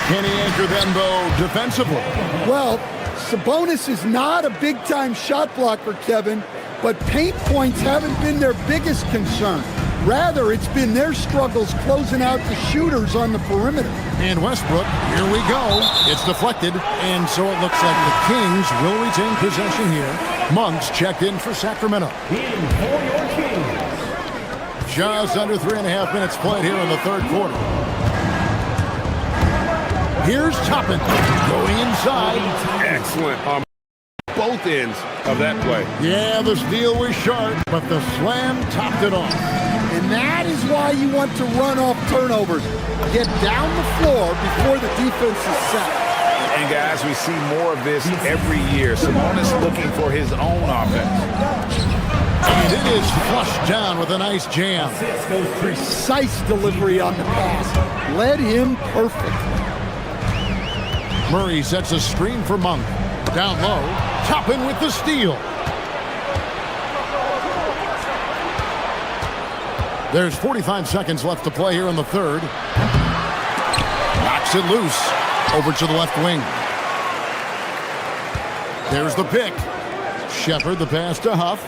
E: Can he anchor them, though, defensively?
F: Well, Sabonis is not a big-time shot blocker, Kevin, but paint points haven't been their biggest concern. Rather, it's been their struggles closing out the shooters on the perimeter.
E: And Westbrook, here we go. It's deflected, and so it looks like the Kings will retain possession here. Monks checked in for Sacramento.
H: In for your Kings.
E: Just under 3.5 minutes played here in the third quarter. Here's Toppin going inside.
B: Excellent on both ends of that play.
E: Yeah, the steal was sharp, but the slam topped it off.
F: And that is why you want to run off turnovers. Get down the floor before the defense is set.
B: And guys, we see more of this every year. Sabonis looking for his own offense.
E: And it is flushed down with a nice jam.
F: Precise delivery on the pass. Led him perfect.
E: Murray sets a screen for Monk. Down low, Toppin with the steal. There's 45 seconds left to play here in the third. Knocks it loose. Over to the left wing. There's the pick. Shepard the pass to Huff.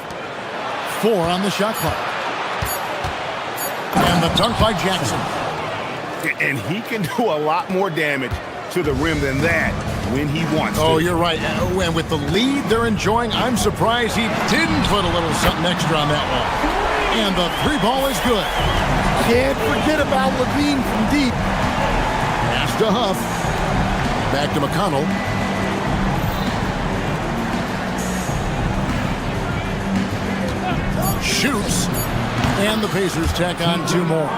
E: 4 on the shot clock. And the dunk by Jackson.
B: And he can do a lot more damage to the rim than that when he wants to.
E: Oh, you're right. And with the lead they're enjoying, I'm surprised he didn't put a little something extra on that one. And the 3 ball is good.
F: Can't forget about Levine from deep.
E: Pass to Huff. Back to McConnell. Shoots. And the Pacers tack on 2 more.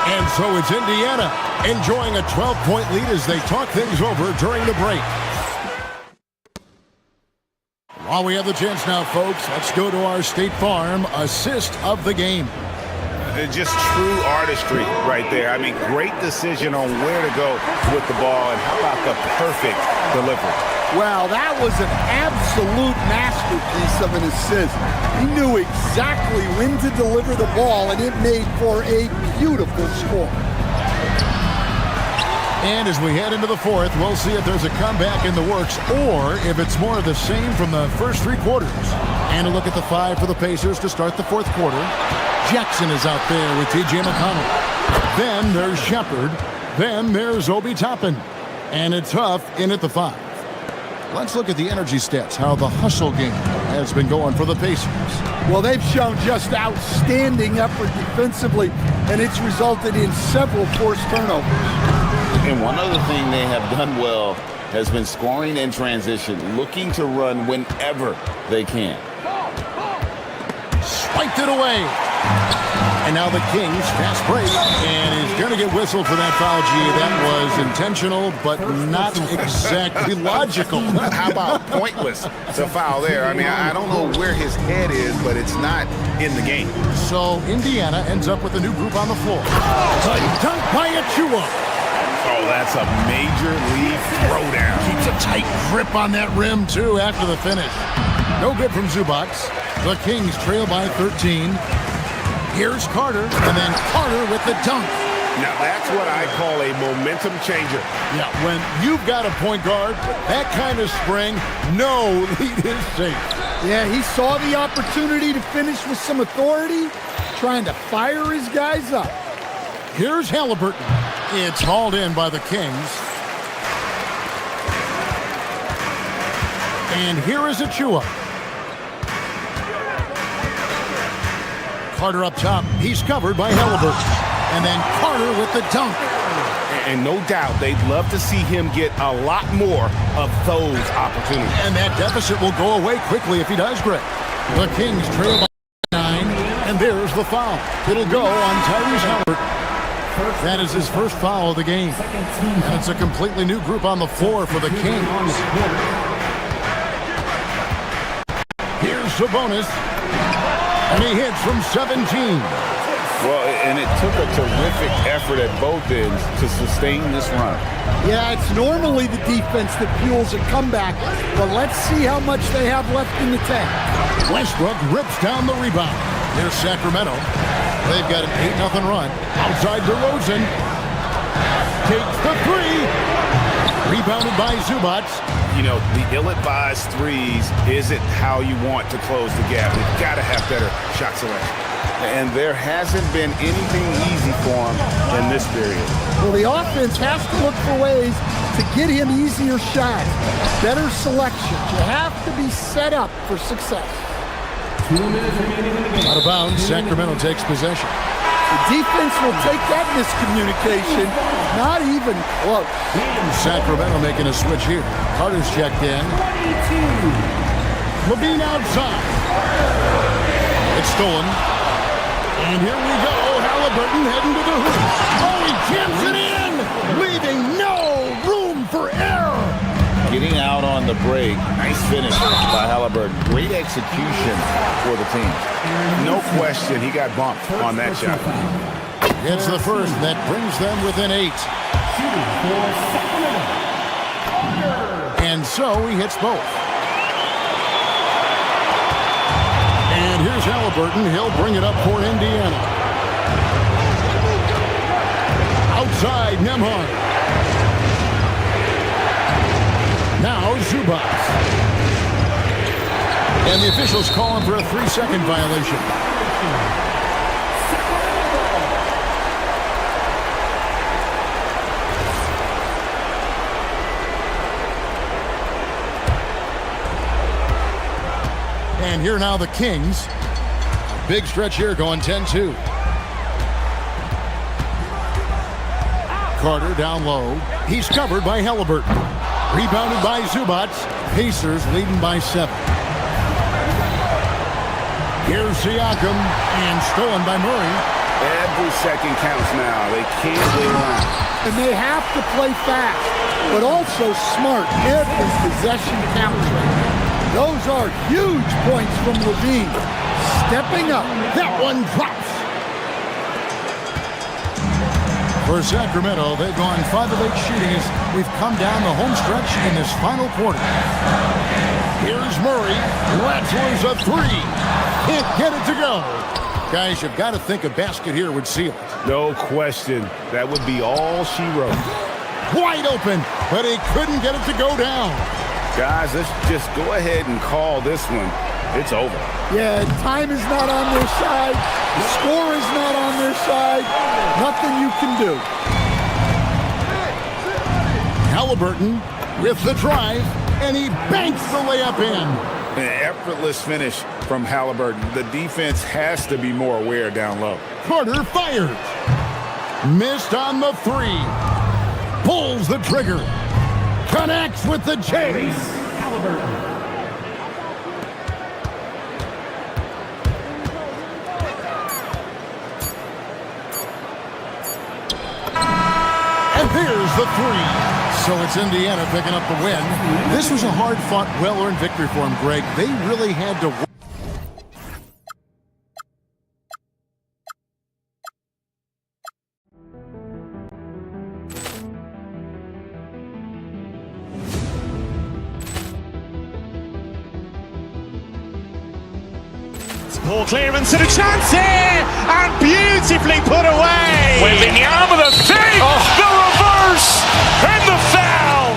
E: And so it's Indiana enjoying a 12-point lead as they talk things over during the break. While we have the chance now, folks, let's go to our State Farm assist of the game.
B: Just true artistry right there. I mean, great decision on where to go with the ball, and how about the perfect delivery?
F: Well, that was an absolute masterpiece of an assist. He knew exactly when to deliver the ball, and it made for a beautiful score.
E: And as we head into the fourth, we'll see if there's a comeback in the works or if it's more of the same from the first 3 quarters. And a look at the 5 for the Pacers to start the fourth quarter. Jackson is out there with T.J. McConnell. Then there's Shepard. Then there's Obi Toppin. And it's Huff in at the 5. Let's look at the energy stats, how the hustle game has been going for the Pacers.
F: Well, they've shown just outstanding effort defensively, and it's resulted in several forced turnovers.
G: And one other thing they have done well has been scoring in transition, looking to run whenever they can.
E: Swiped it away. And now the Kings fast break, and he's going to get whistled for that foul. Gee, that was intentional, but not exactly logical.
B: How about pointless to foul there? I mean, I don't know where his head is, but it's not in the game.
E: So Indiana ends up with a new group on the floor. Dunk by Achua.
B: Oh, that's a major league throwdown.
E: Keeps a tight grip on that rim, too, after the finish. No good from Zubac. The Kings trail by 13. Here's Carter, and then Carter with the dunk.
B: Now that's what I call a momentum changer.
E: Yeah, when you've got a point guard, that kind of spring, no lead is safe.
F: Yeah, he saw the opportunity to finish with some authority, trying to fire his guys up.
E: Here's Halliburton. It's hauled in by the Kings. And here is Achua. Carter up top. He's covered by Halliburton. And then Carter with the dunk.
B: And no doubt they'd love to see him get a lot more of those opportunities.
E: And that deficit will go away quickly if he does, Greg. The Kings trail by 9, and there's the foul. It'll go on Tyrese Halliburton. That is his first foul of the game. And it's a completely new group on the floor for the Kings. Here's Sabonis. And he hits from 17.
G: Well, and it took a terrific effort at both ends to sustain this run.
F: Yeah, it's normally the defense that fuels a comeback, but let's see how much they have left in the tank.
E: Westbrook rips down the rebound. Here's Sacramento. They've got an 8-0 run. Outside DeRozan. Takes the three. Rebounded by Zubac.
B: You know, the ill-advised threes isn't how you want to close the gap. You've got to have better shot selection.
G: And there hasn't been anything easy for him in this period.
F: Well, the offense has to look for ways to get him easier shots, better selection. You have to be set up for success.
H: 2 minutes remaining in the game.
E: Out of bounds, Sacramento takes possession.
F: The defense will take that miscommunication, not even close.
E: Sacramento making a switch here. Carter's checked in.
H: 22.
E: Levine outside. It's stolen. And here we go. Halliburton heading to the hoop. Oh, he jams it in, leaving no room for error.
G: Getting out on the break. Nice finish by Halliburton. Great execution for the team.
B: No question, he got bumped on that shot.
E: It's the first that brings them within 8.
H: Shooting for Sacramento.
E: And so he hits both. And here's Halliburton. He'll bring it up for Indiana. Outside, Nembhard. Now Zubac. And the officials call him for a 3-second violation. And here now the Kings. Big stretch here going 10-2. Carter down low. He's covered by Halliburton. Rebounded by Zubac. Pacers leading by 7. Here's Siakam and stolen by Murray.
B: Every second counts now. They can't wait around.
F: And they have to play fast, but also smart. Every possession counts. Those are huge points from Levine. Stepping up.
E: That one drops. For Sacramento, they've gone 5 of 8 shooting as we've come down the home stretch in this final quarter. Here's Murray. Rattler's a 3. Can't get it to go. Guys, you've got to think a basket here would seal it.
B: No question. That would be all she wrote.
E: Wide open, but he couldn't get it to go down.
B: Guys, let's just go ahead and call this one. It's over.
F: Yeah, time is not on their side. The score is not on their side. Nothing you can do.
E: Halliburton with the drive, and he banks the layup in.
B: An effortless finish from Halliburton. The defense has to be more aware down low.
E: Carter fires. Missed on the 3. Pulls the trigger. Connects with the chase.
H: Halliburton.
E: And there's the 3. So it's Indiana picking up the win. This was a hard-fought, well-earned victory for him, Greg. They really had to work.
B: Ball clearance and a chance here, and beautifully put away.
A: Wembanyama with a save, the reverse, and the foul.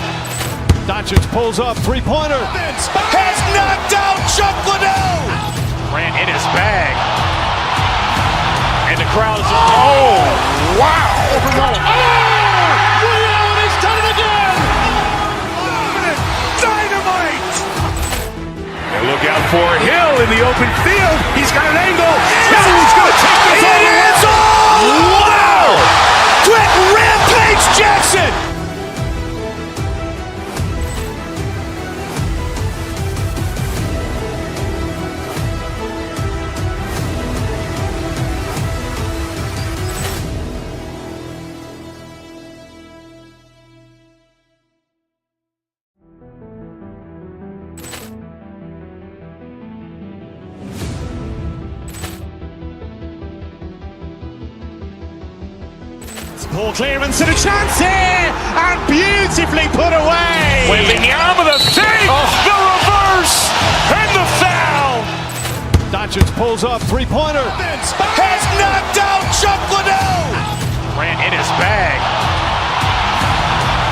C: Doncic pulls up, three-pointer.
B: Has knocked out Chuck Liddell.
A: Grant in his bag. And the crowd is, oh, wow.
C: Ray Allen has done it again.
B: Dynamite. And look out for Hill in the open field. He's got an angle. Hill's going to take this all the way. Wow. Quick Rampage Jackson. Ball clearance and a chance here, and beautifully put away.
A: Wembanyama with a save, the reverse, and the foul.
C: Doncic pulls up, three-pointer.
B: Has knocked out Chuck Liddell.
A: Grant in his bag.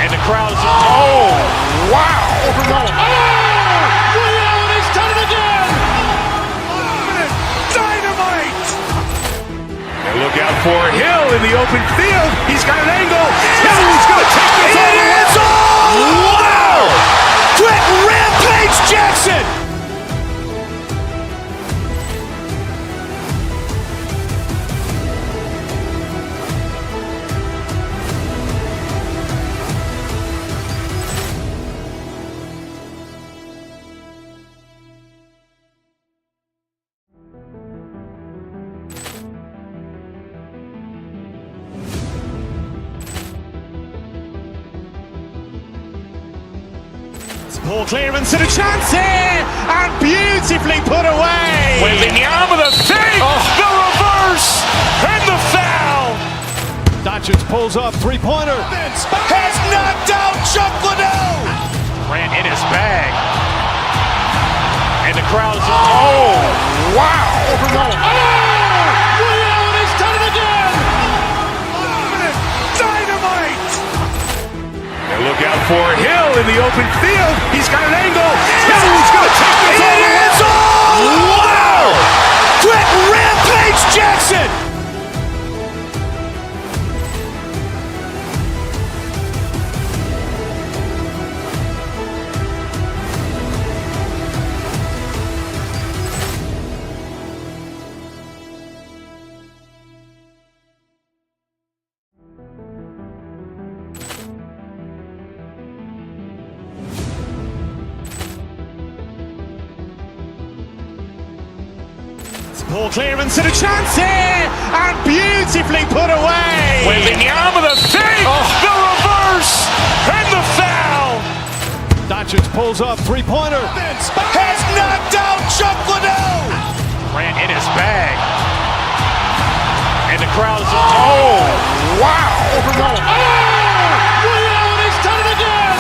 A: And the crowd is, oh, wow.
C: Ray Allen has done it again.
B: Dynamite. And look out for Hill in the open field. He's got an angle. Hill's going to take this all the way. Wow. Quick Rampage Jackson. Ball clearance and a chance here, and beautifully put away.
A: Wembanyama with a save, the reverse, and the foul.
C: Doncic pulls up, three-pointer.
B: Has knocked out Chuck Liddell.
A: Grant in his bag. And the crowd is, oh, wow.
C: Ray Allen has done it again.
B: Dynamite. And look out for Hill in the open field. He's got an angle. Hill's going to take this all the way. Wow. Quick Rampage Jackson. Ball clearance and a chance here, and beautifully put away.
A: Wembanyama with a save, the reverse, and the foul.
C: Doncic pulls up, three-pointer.
B: Has knocked out Chuck Liddell.
A: Grant in his bag. And the crowd is, oh, wow.
C: Ray Allen has done it again.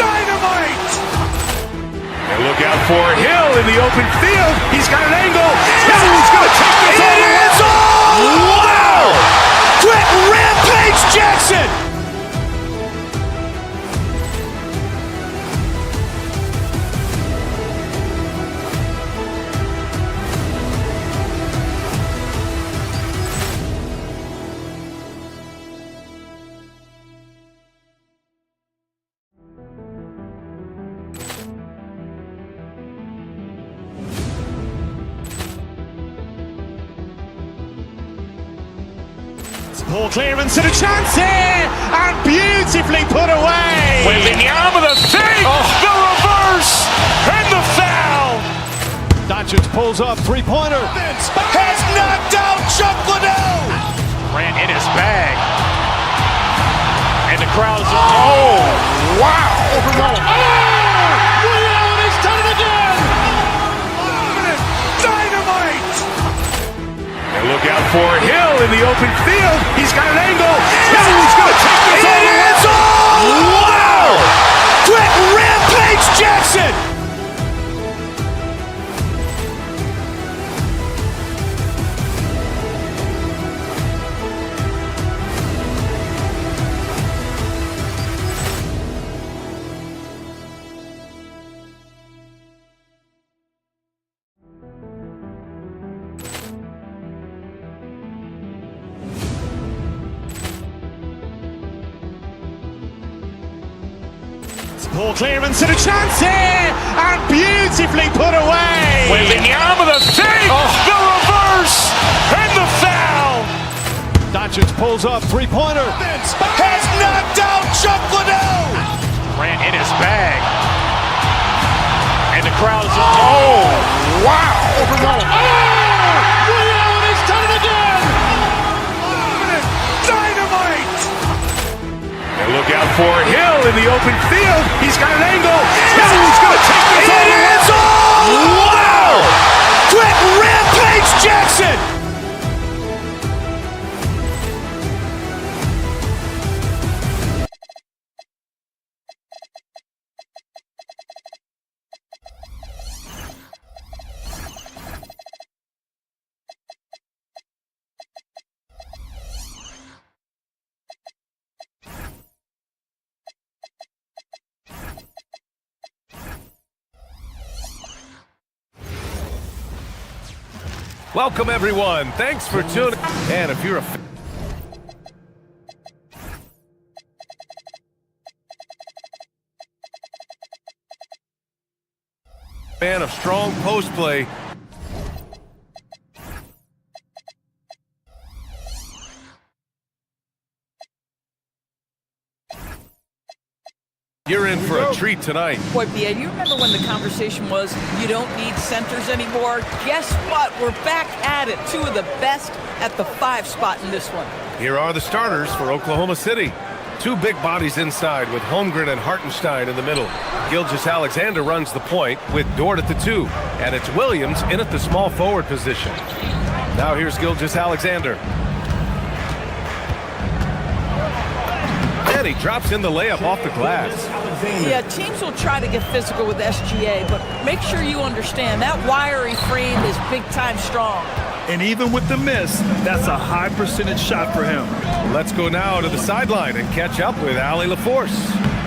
B: Dynamite. And look out for Hill in the open field. He's got an angle. Hill's going to take this all the way. Wow. Quick Rampage Jackson. Ball clearance and a chance here, and beautifully put away.
A: Wembanyama with a save, the reverse, and the foul.
C: Doncic pulls up, three-pointer.
B: Has knocked out Chuck Liddell.
A: Grant in his bag. And the crowd is, oh, wow.
C: Ray Allen has done it again.
B: Dynamite. And look out for Hill in the open field. He's got an angle. Hill's going to take this all the way. Wow. Quick Rampage Jackson.
C: Poor clearance and a chance here, and beautifully put away.
A: With the arm of the thing, the reverse, and the foul.
C: Doncic pulls up, three-pointer.
B: Has knocked out Chuck Liddell.
A: Grant in his bag. And the crowd is, oh, wow.
C: Ray Allen has done it again.
B: Dynamite. And look out for Hill in the open field. He's got an angle. Hill's going to take this all the way. Wow! Quick rampage Jackson.
J: Welcome, everyone. Thanks for tuning. And if you're a fan of strong post play, you're in for a treat tonight.
K: Boy, BA, do you remember when the conversation was, you don't need centers anymore? Guess what? We're back at it. Two of the best at the 5 spot in this one.
J: Here are the starters for Oklahoma City. Two big bodies inside with Holmgren and Hartenstein in the middle. Gilgeous-Alexander runs the point with Dort at the 2. And it's Williams in at the small forward position. Now here's Gilgeous-Alexander. And he drops in the layup off the glass.
K: Yeah, teams will try to get physical with SGA, but make sure you understand that wiry frame is big-time strong.
B: And even with the miss, that's a high percentage shot for him.
J: Let's go now to the sideline and catch up with Allie LaForce.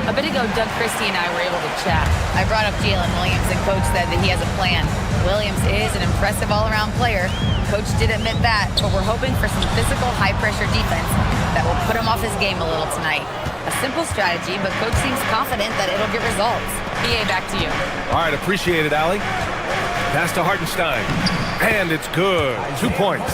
I: A bit ago, Doug Christie and I were able to chat. I brought up Jalen Williams, and Coach said that he has a plan. Williams is an impressive all-around player. Coach did admit that, but we're hoping for some physical, high-pressure defense that will put him off his game a little tonight. A simple strategy, but Coach seems confident that it'll get results. BA, back to you.
J: All right, appreciate it, Allie. Pass to Hartenstein. And it's good. 2 points.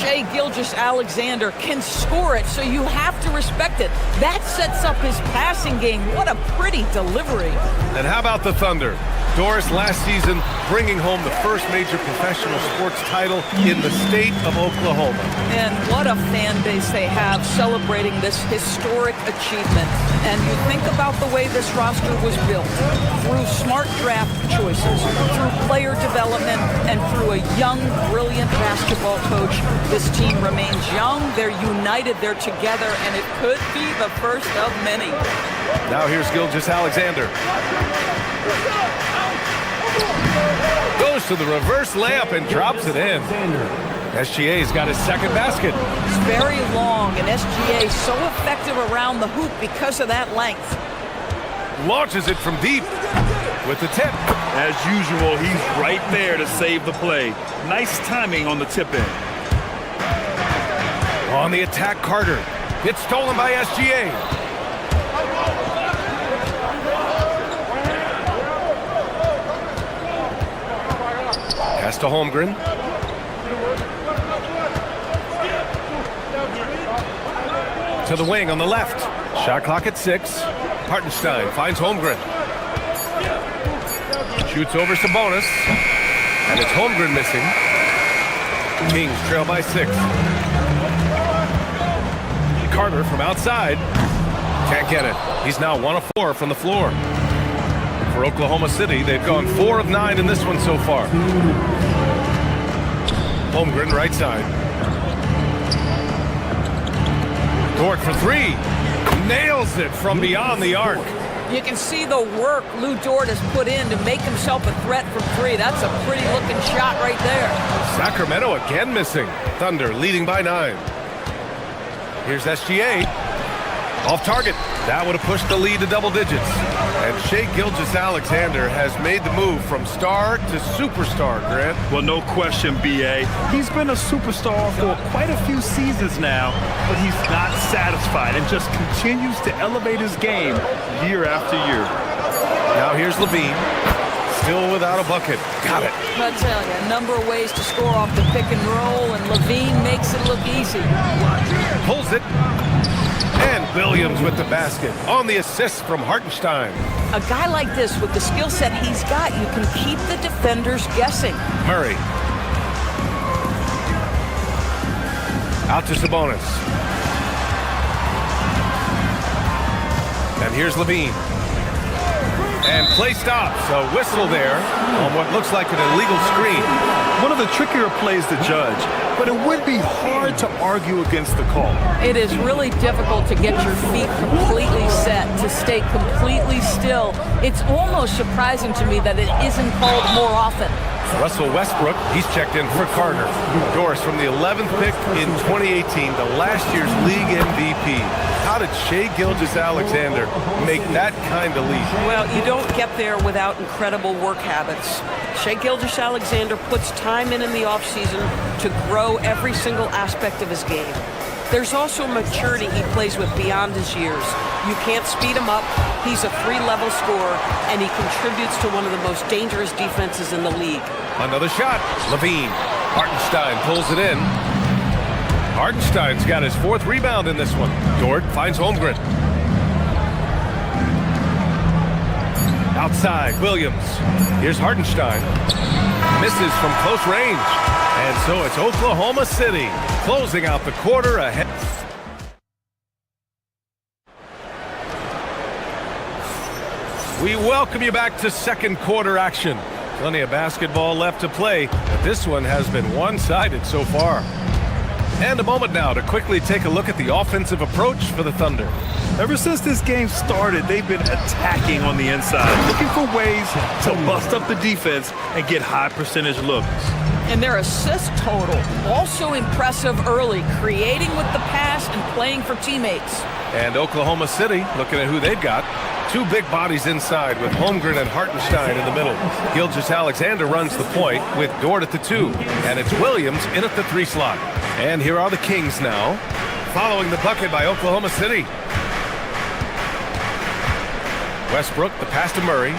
K: Shai Gilgeous-Alexander can score it, so you have to respect it. That sets up his passing game. What a pretty delivery.
J: And how about the Thunder? Doris last season bringing home the first major professional sports title in the state of Oklahoma.
K: And what a fan base they have celebrating this historic achievement. And you think about the way this roster was built, through smart draft choices, through player development, and through a young, brilliant basketball coach. This team remains young, they're united, they're together, and it could be the first of many.
J: Now here's Gilgeous-Alexander. Goes to the reverse layup and drops it in. SGA's got his second basket.
K: It's very long, and SGA so effective around the hoop because of that length.
J: Launches it from deep with the tip.
B: As usual, he's right there to save the play. Nice timing on the tip in.
J: On the attack, Carter. It's stolen by SGA. Pass to Holmgren. To the wing on the left. Shot clock at 6. Hartenstein finds Holmgren. Shoots over Sabonis. And it's Holmgren missing. Kings trail by 6. Carter from outside. Can't get it. He's now 1 of 4 from the floor. For Oklahoma City, they've gone 4 of 9 in this one so far. Holmgren right side. Dort for 3. Nails it from beyond the arc.
K: You can see the work Lou Dort has put in to make himself a threat from 3. That's a pretty looking shot right there.
J: Sacramento again missing. Thunder leading by 9. Here's SGA. Off target. That would have pushed the lead to double digits. And Shai Gilgeous-Alexander has made the move from star to superstar, Grant.
B: Well, no question, BA. He's been a superstar for quite a few seasons now, but he's not satisfied and just continues to elevate his game year after year.
J: Now here's Levine. Still without a bucket. Got it.
K: I'll tell you, a number of ways to score off the pick and roll, and Levine makes it look easy.
J: Pulls it. And Williams with the basket on the assist from Hartenstein.
K: A guy like this, with the skill set he's got, you can keep the defenders guessing.
J: Murray. Out to Sabonis. And here's Levine. And play stops. A whistle there on what looks like an illegal screen.
B: One of the trickier plays to judge, but it would be hard to argue against the call.
K: It is really difficult to get your feet completely set, to stay completely still. It's almost surprising to me that it isn't called more often.
J: Russell Westbrook, he's checked in for Carter. Doris from the 11th pick in 2018, the last year's league MVP. How did Shai Gilgeous-Alexander make that kind of leap?
L: Well, you don't get there without incredible work habits. Shai Gilgeous-Alexander puts time in the offseason to grow every single aspect of his game. There's also maturity he plays with beyond his years. You can't speed him up. He's a 3-level scorer, and he contributes to one of the most dangerous defenses in the league.
J: Another shot. Levine. Hartenstein pulls it in. Hartenstein's got his 4th rebound in this one. Dort finds Holmgren. Outside, Williams. Here's Hartenstein. Misses from close range. And so it's Oklahoma City closing out the quarter ahead. We welcome you back to second quarter action. Plenty of basketball left to play, but this one has been one-sided so far. And a moment now to quickly take a look at the offensive approach for the Thunder.
B: Ever since this game started, they've been attacking on the inside, looking for ways to bust up the defense and get high percentage looks.
K: And their assist total, also impressive early, creating with the pass and playing for teammates.
J: And Oklahoma City, looking at who they've got. 2 big bodies inside with Holmgren and Hartenstein in the middle. Gilgeous-Alexander runs the point with Dort at the 2. And it's Williams in at the 3 slot. And here are the Kings now, following the bucket by Oklahoma City. Westbrook, the pass to Murray.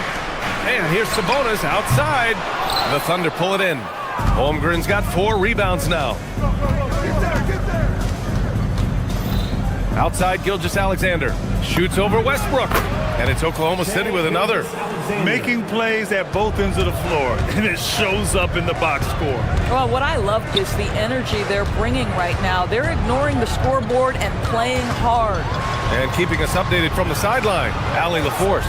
J: And here's Sabonis outside. The Thunder pull it in. Holmgren's got 4 rebounds now. Outside, Gilgeous-Alexander shoots over Westbrook. And it's Oklahoma City with another.
B: Making plays at both ends of the floor, and it shows up in the box score.
K: Well, what I love is the energy they're bringing right now. They're ignoring the scoreboard and playing hard.
J: And keeping us updated from the sideline, Allie LaForce.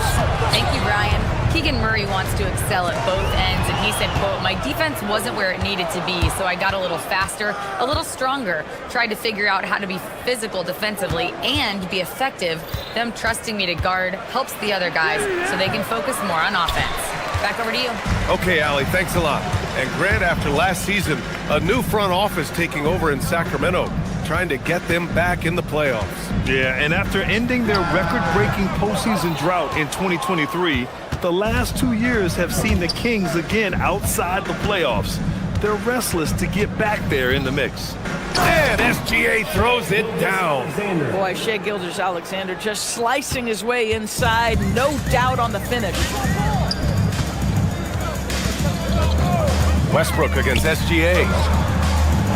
I: Thank you, Brian. Keegan Murray wants to excel at both ends, and he said, quote, "My defense wasn't where it needed to be, so I got a little faster, a little stronger, tried to figure out how to be physical defensively and be effective. Them trusting me to guard helps the other guys so they can focus more on offense." Back over to you.
J: Okay, Allie, thanks a lot. And Grant, after last season, a new front office taking over in Sacramento, trying to get them back in the playoffs.
B: Yeah, and after ending their record-breaking postseason drought in 2023, the last 2 years have seen the Kings again outside the playoffs. They're restless to get back there in the mix.
J: And SGA throws it down.
K: Boy, Shai Gilgeous-Alexander just slicing his way inside. No doubt on the finish.
J: Westbrook against SGA.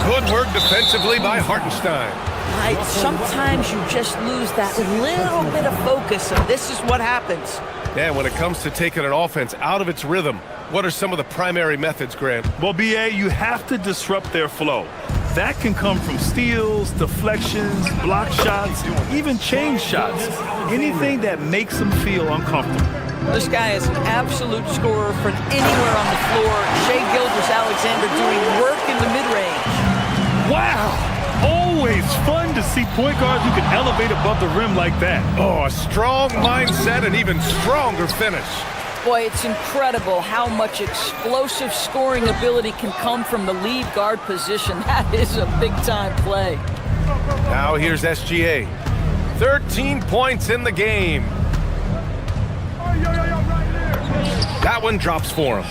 J: Good work defensively by Hartenstein.
K: Right, sometimes you just lose that little bit of focus, and this is what happens.
J: And when it comes to taking an offense out of its rhythm, what are some of the primary methods, Grant?
B: Well, BA, you have to disrupt their flow. That can come from steals, deflections, block shots, even change shots. Anything that makes them feel uncomfortable.
K: This guy is an absolute scorer from anywhere on the floor. Shai Gilgeous-Alexander doing work in the mid-range.
B: Wow! Always fun to see point guards who can elevate above the rim like that.
J: Oh, a strong mindset and even stronger finish.
K: Boy, it's incredible how much explosive scoring ability can come from the lead guard position. That is a big-time play.
J: Now here's SGA. 13 points in the game. That one drops for him.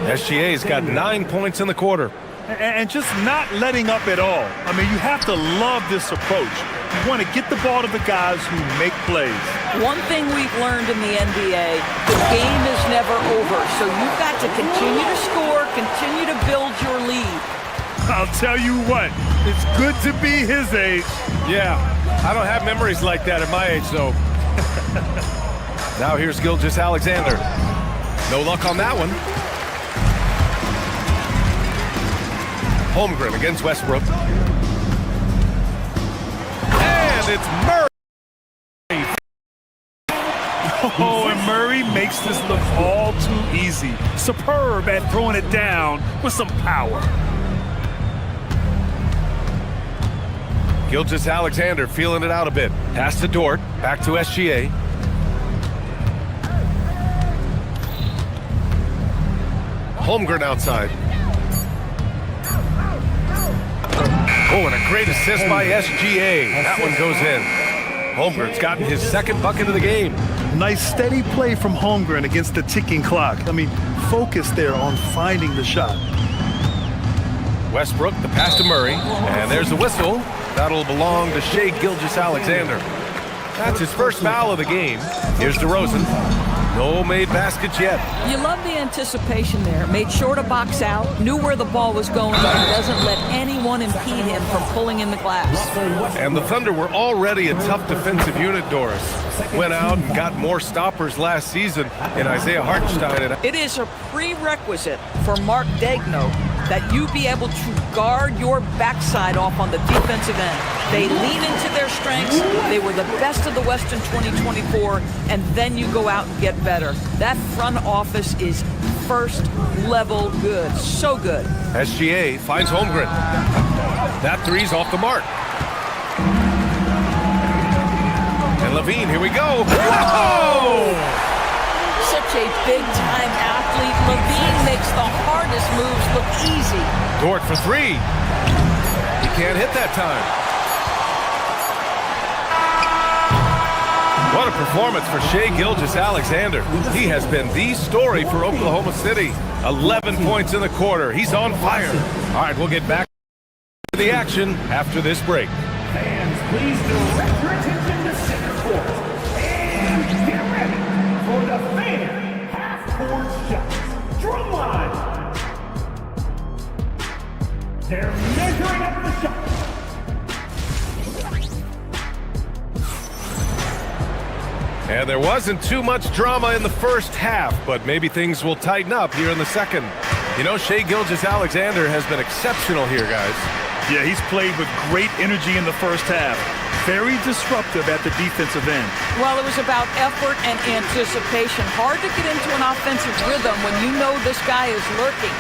J: SGA's got 9 points in the quarter.
B: and just not letting up at all. I mean, you have to love this approach. You want to get the ball to the guys who make plays.
K: One thing we've learned in the NBA, the game is never over. So you've got to continue to score, continue to build your lead.
B: I'll tell you what, it's good to be his age.
J: Yeah, I don't have memories like that at my age, though. Now here's Gilgeous-Alexander. No luck on that one. Holmgren against Westbrook. And it's Murray.
B: Oh, and Murray makes this look all too easy. Superb at throwing it down with some power.
J: Gilgeous-Alexander feeling it out a bit. Pass to Dort. Back to SGA. Holmgren outside. Oh, and a great assist by SGA. That one goes in. Holmgren's gotten his second bucket of the game.
B: Nice steady play from Holmgren against the ticking clock. I mean, focus there on finding the shot.
J: Westbrook, the pass to Murray. And there's the whistle. That'll belong to Shai Gilgeous-Alexander. That's his first foul of the game. Here's DeRozan. No made baskets yet.
K: You love the anticipation there. Made sure to box out, knew where the ball was going, and doesn't let anyone impede him from pulling in the glass.
J: And the Thunder were already a tough defensive unit, Doris. Went out and got more stoppers last season in Isaiah Hartenstein.
K: It is a prerequisite for Mark Daigneault that you be able to guard your backside off on the defensive end. They lean into their strengths. They were the best of the West in 2024, and then you go out and get better. That front office is first level good. So good.
J: SGA finds Holmgren. That three's off the mark. And Levine, here we go. Whoa!
K: Such a big-time athlete. Levine makes the hardest moves look easy.
J: Dort for three. He can't hit that time. What a performance for Shai Gilgeous-Alexander. He has been the story for Oklahoma City. 11 points in the quarter. He's on fire. All right, we'll get back to the action after this break.
H: Fans, please direct your attention to center court. And get ready for the fan half-court shots. Drumline. They're measuring up the shot.
J: And there wasn't too much drama in the first half, but maybe things will tighten up here in the second. You know, Shai Gilgeous-Alexander has been exceptional here, guys.
B: Yeah, he's played with great energy in the first half. Very disruptive at the defensive end.
K: Well, it was about effort and anticipation. Hard to get into an offensive rhythm when you know this guy is lurking.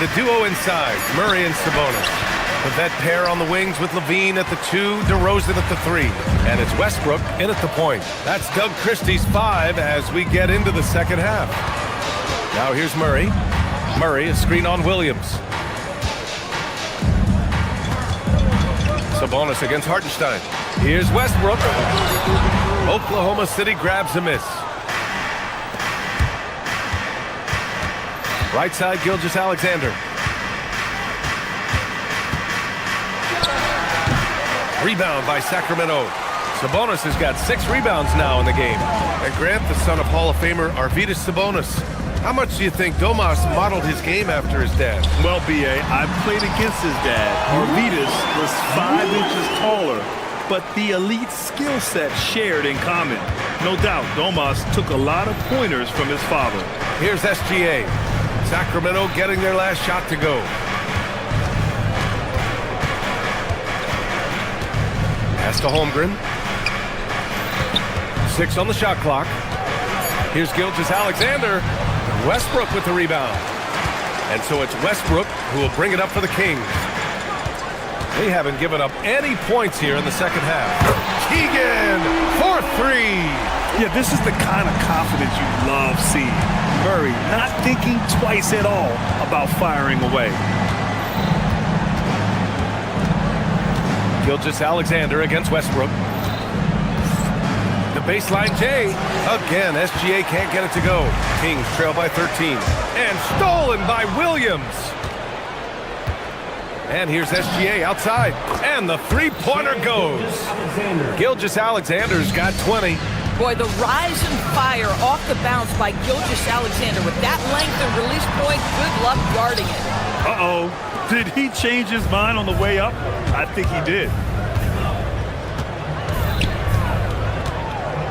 J: The duo inside, Murray and Sabonis. With that pair on the wings with Levine at the 2, DeRozan at the 3. And it's Westbrook in at the point. That's Doug Christie's 5 as we get into the second half. Now here's Murray. Murray, a screen on Williams. Sabonis against Hartenstein. Here's Westbrook. Oklahoma City grabs a miss. Right side, Gilgeous-Alexander. Rebound by Sacramento. Sabonis has got 6 rebounds now in the game. And Grant, the son of Hall of Famer Arvydas Sabonis. How much do you think Domas modeled his game after his dad?
B: Well, B.A., I played against his dad. Arvydas was 5 inches taller, but the elite skill set shared in common. No doubt, Domas took a lot of pointers from his father.
J: Here's SGA. Sacramento getting their last shot to go. Pass to Holmgren. 6 on the shot clock. Here's Gilgeous-Alexander. Westbrook with the rebound. And so it's Westbrook who will bring it up for the Kings. They haven't given up any points here in the second half. Keegan for 3.
B: Yeah, this is the kind of confidence you love seeing. Murray not thinking twice at all about firing away.
J: Gilgeous-Alexander against Westbrook. The baseline J. Again, SGA can't get it to go. Kings trail by 13. And stolen by Williams. And here's SGA outside. And the three-pointer goes. Gilgeous-Alexander's got 20.
L: Boy, the rise and fire off the bounce by Gilgeous-Alexander with that length and release point. Good luck guarding it.
B: Uh-oh. Did he change his mind on the way up? I think he did.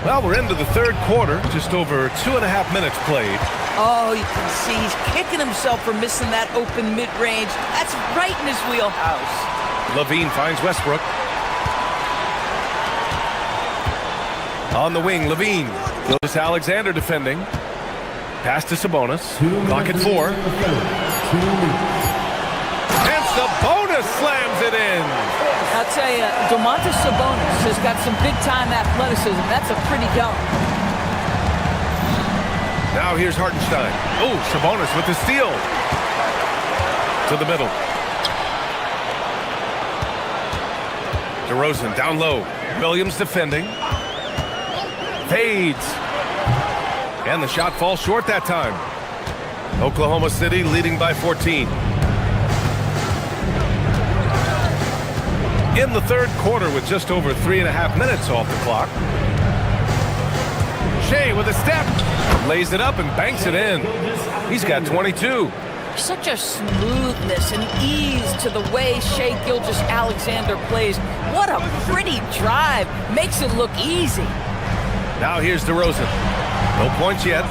J: Well, we're into the third quarter. Just over 2.5 minutes played.
L: Oh, you can see he's kicking himself for missing that open mid-range. That's right in his wheelhouse.
J: Levine finds Westbrook. On the wing, Levine. Gilgeous-Alexander defending. Pass to Sabonis. Clock at 4. And Sabonis slams it in.
L: I'll tell you, Domantas Sabonis has got some big-time athleticism. That's a pretty dunk.
J: Now here's Hartenstein. Oh, Sabonis with the steal. To the middle. DeRozan down low. Williams defending. Fades. And the shot falls short that time. Oklahoma City leading by 14. In the third quarter with just over 3.5 minutes off the clock. Shea with a step. Lays it up and banks it in. He's got 22.
L: Such a smoothness and ease to the way Shai Gilgeous-Alexander plays. What a pretty drive. Makes it look easy.
J: Now here's DeRozan. No points yet.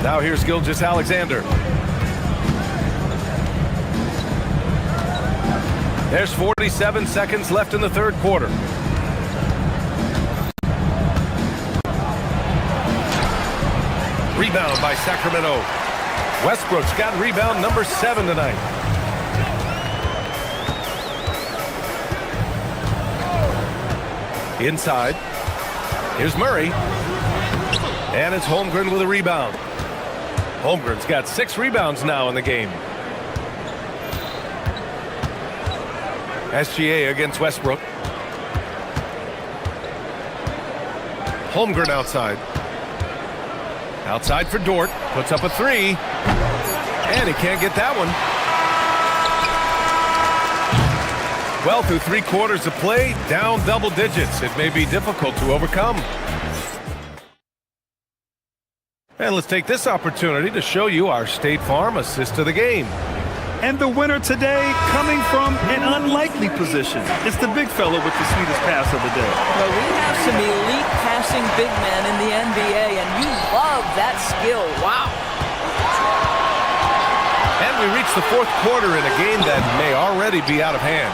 J: Now here's Gilgeous-Alexander. There's 47 seconds left in the third quarter. Rebound by Sacramento. Westbrook's got rebound number 7 tonight. Inside. Here's Murray. And it's Holmgren with a rebound. Holmgren's got 6 rebounds now in the game. SGA against Westbrook. Holmgren outside. Outside for Dort. Puts up a 3. And he can't get that one. Well, through 3 quarters of play, down double digits. It may be difficult to overcome. And let's take this opportunity to show you our State Farm assist of the game.
B: And the winner today coming from an unlikely position. It's the big fella with the sweetest pass of the day.
L: Well, we have some elite passing big men in the NBA, and you love that skill. Wow.
J: And we reach the fourth quarter in a game that may already be out of hand.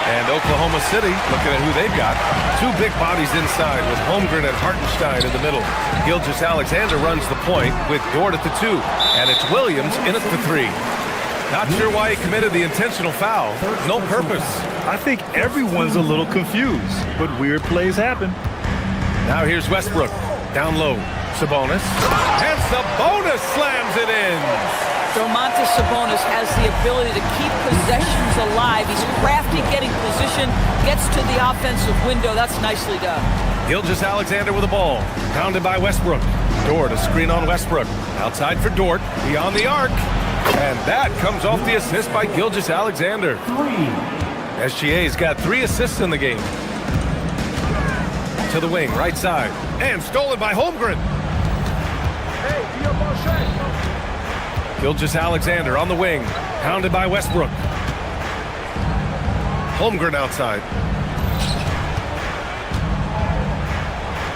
J: And Oklahoma City, looking at who they've got, 2 big bodies inside with Holmgren and Hartenstein in the middle. Gilgeous-Alexander runs the point with Dort at the 2. And it's Williams in at the 3. Not sure why he committed the intentional foul. No purpose.
B: I think everyone's a little confused, but weird plays happen.
J: Now here's Westbrook. Down low. Sabonis. And Sabonis slams it in.
L: Domantas Sabonis has the ability to keep possessions alive. He's crafty getting position, gets to the offensive window. That's nicely done.
J: Gilgeous-Alexander with the ball. Pounded by Westbrook. Dort, a screen on Westbrook. Outside for Dort. Beyond the arc. And that comes off the assist by Gilgeous-Alexander. SGA's got 3 assists in the game. To the wing, right side. And stolen by Holmgren. Gilgeous-Alexander on the wing. Pounded by Westbrook. Holmgren outside.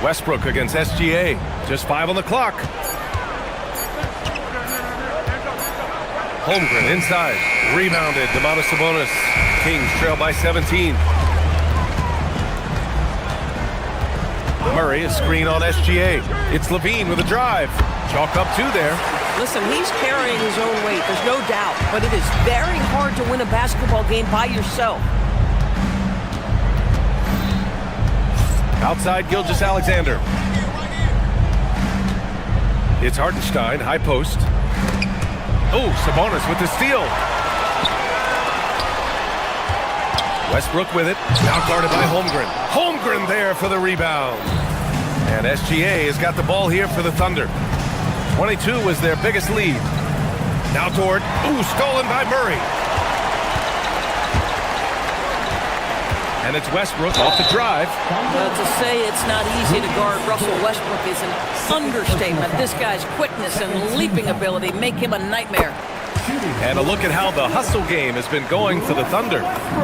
J: Westbrook against SGA. Just 5 on the clock. Holmgren inside. Rebounded. Domantas Sabonis. Kings trail by 17. Murray, a screen on SGA. It's Levine with a drive. Chalk up 2 there.
L: Listen, he's carrying his own weight. There's no doubt. But it is very hard to win a basketball game by yourself.
J: Outside Gilgeous-Alexander. It's Hartenstein, high post. Oh, Sabonis with the steal. Westbrook with it. Now guarded by Holmgren. Holmgren there for the rebound. And SGA has got the ball here for the Thunder. 22 was their biggest lead. Now toward, stolen by Murray. And it's Westbrook off the drive.
L: Well, to say it's not easy to guard Russell Westbrook is an understatement. This guy's quickness and leaping ability make him a nightmare.
J: And a look at how the hustle game has been going for the Thunder.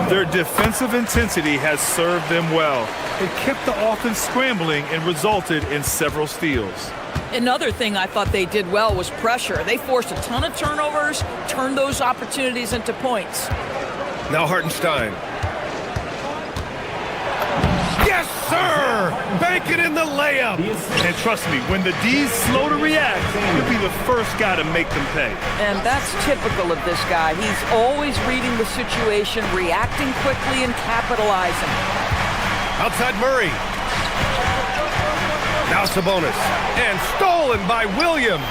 B: Their defensive intensity has served them well. It kept the offense scrambling and resulted in several steals.
L: Another thing I thought they did well was pressure. They forced a ton of turnovers, turned those opportunities into points.
J: Now Hartenstein. Yes, sir! Bank it in the layup.
B: And trust me, when the D's slow to react, you'll be the first guy to make them pay.
L: And that's typical of this guy. He's always reading the situation, reacting quickly, and capitalizing.
J: Outside Murray. Now Sabonis. And stolen by Williams.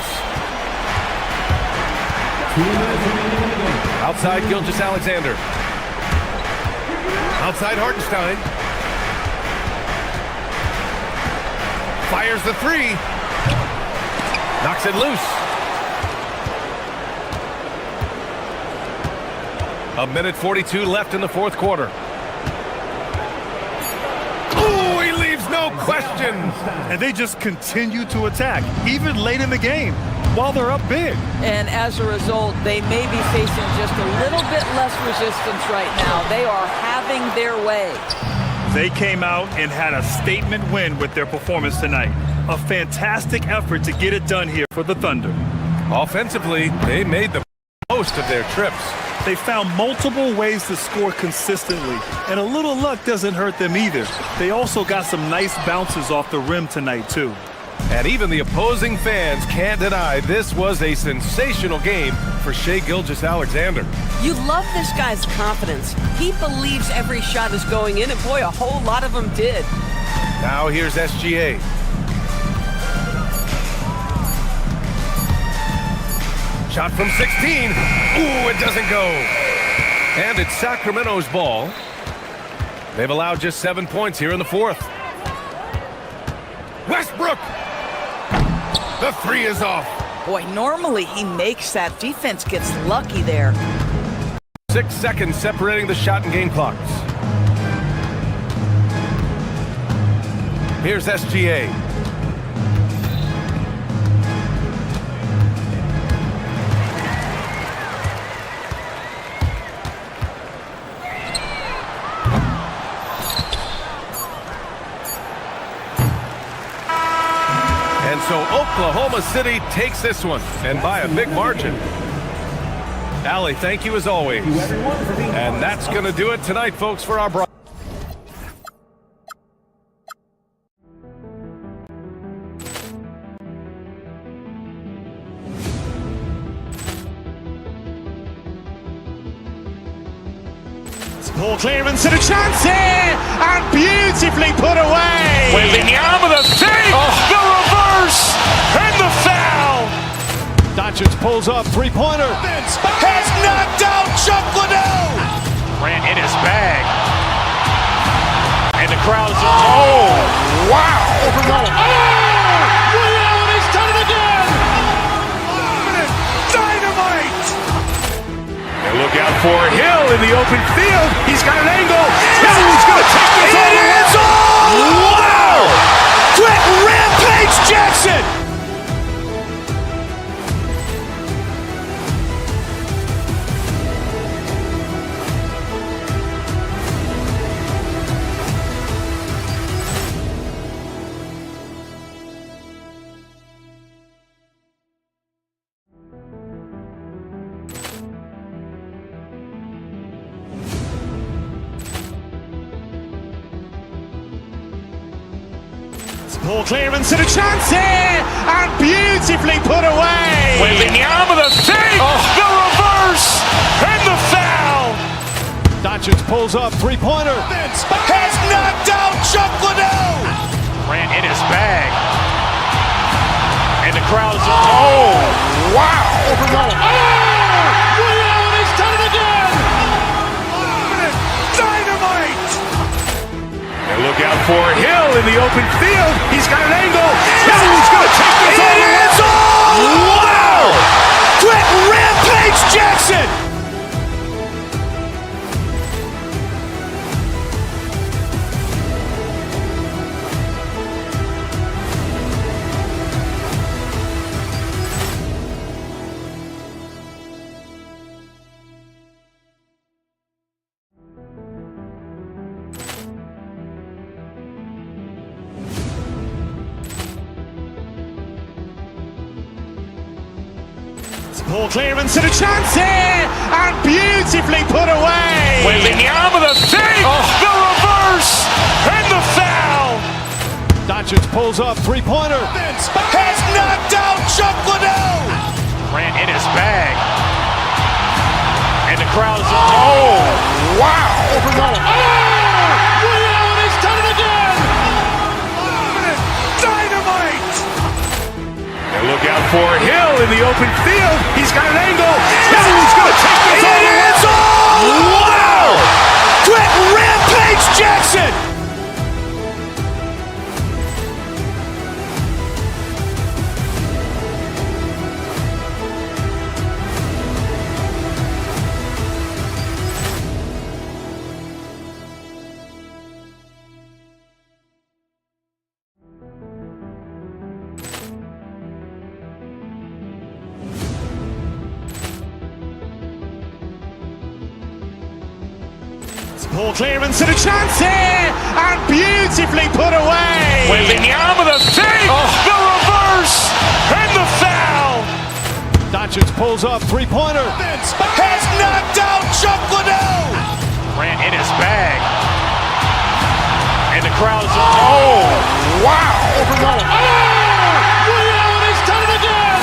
J: Outside Gilgeous-Alexander. Outside Hartenstein. Fires the three. Knocks it loose. A minute 42 left in the fourth quarter. Ooh, he leaves no questions.
B: And they just continue to attack, even late in the game, while they're up big.
L: And as a result, they may be facing just a little bit less resistance right now. They are having their way.
B: They came out and had a statement win with their performance tonight. A fantastic effort to get it done here for the Thunder.
J: Offensively, they made the most of their trips.
B: They found multiple ways to score consistently, and a little luck doesn't hurt them either. They also got some nice bounces off the rim tonight, too.
J: And even the opposing fans can't deny this was a sensational game for Shai Gilgeous-Alexander.
L: You love this guy's confidence. He believes every shot is going in, and boy, a whole lot of them did.
J: Now here's SGA. Shot from 16. Ooh, it doesn't go. And it's Sacramento's ball. They've allowed just 7 points here in the fourth. Westbrook! The three is off.
L: Boy, normally he makes that. Defense gets lucky there.
J: 6 seconds separating the shot and game clocks. Here's SGA. And so Oklahoma City takes this one, and by a big margin. Allie, thank you as always. And that's going to do it tonight, folks, for our broadcast.
C: Ball clearance and a chance here, and beautifully put away.
A: Wembanyama the fake, the reverse, and the foul.
C: Doncic pulls up, three-pointer. Has knocked out Chuck Liddell.
A: Grant in his bag. And the crowd is, oh, wow.
C: He's done it again. Dynamite.
B: And look out for Hill in the open field. He's got an angle. Hill's going to take this all the way.
C: Wow! Quick rampage Jackson. Ball clearance and a chance here, and beautifully put away.
A: Wembanyama the fake, the reverse, and the foul.
C: Doncic pulls up, three-pointer. Has knocked out Chuck Liddell.
A: Grant in his bag. And the crowd is, oh, wow.
C: He's done it again. Dynamite.
B: And look out for Hill in the open field. He's got an angle. Hill's going to take this all the way.
C: Wow! Quick rampage
B: Jackson!
C: Poor clearance and a chance here, and beautifully put away.
A: Waving the arm of the thing, the reverse, and the foul.
C: Doncic pulls up, three-pointer.
B: Has knocked out Chuck Liddell!
A: Grant in his bag. And the crowd is, oh, wow.
B: Ray Allen has done it again! Dynamite!
J: And look out for Hill in the open field. He's got an angle. Hill's going to take this all the way.
B: Wow! Quick Rampage Jackson!
C: Poor clearance and a chance here, and beautifully put away.
A: Waving the arm of the thing, the reverse, and the foul.
C: Doncic pulls up, three-pointer.
B: Has knocked out Chuck Liddell!
A: Grant in his bag. And the crowd is, oh, wow.
B: Ray Allen has done it again!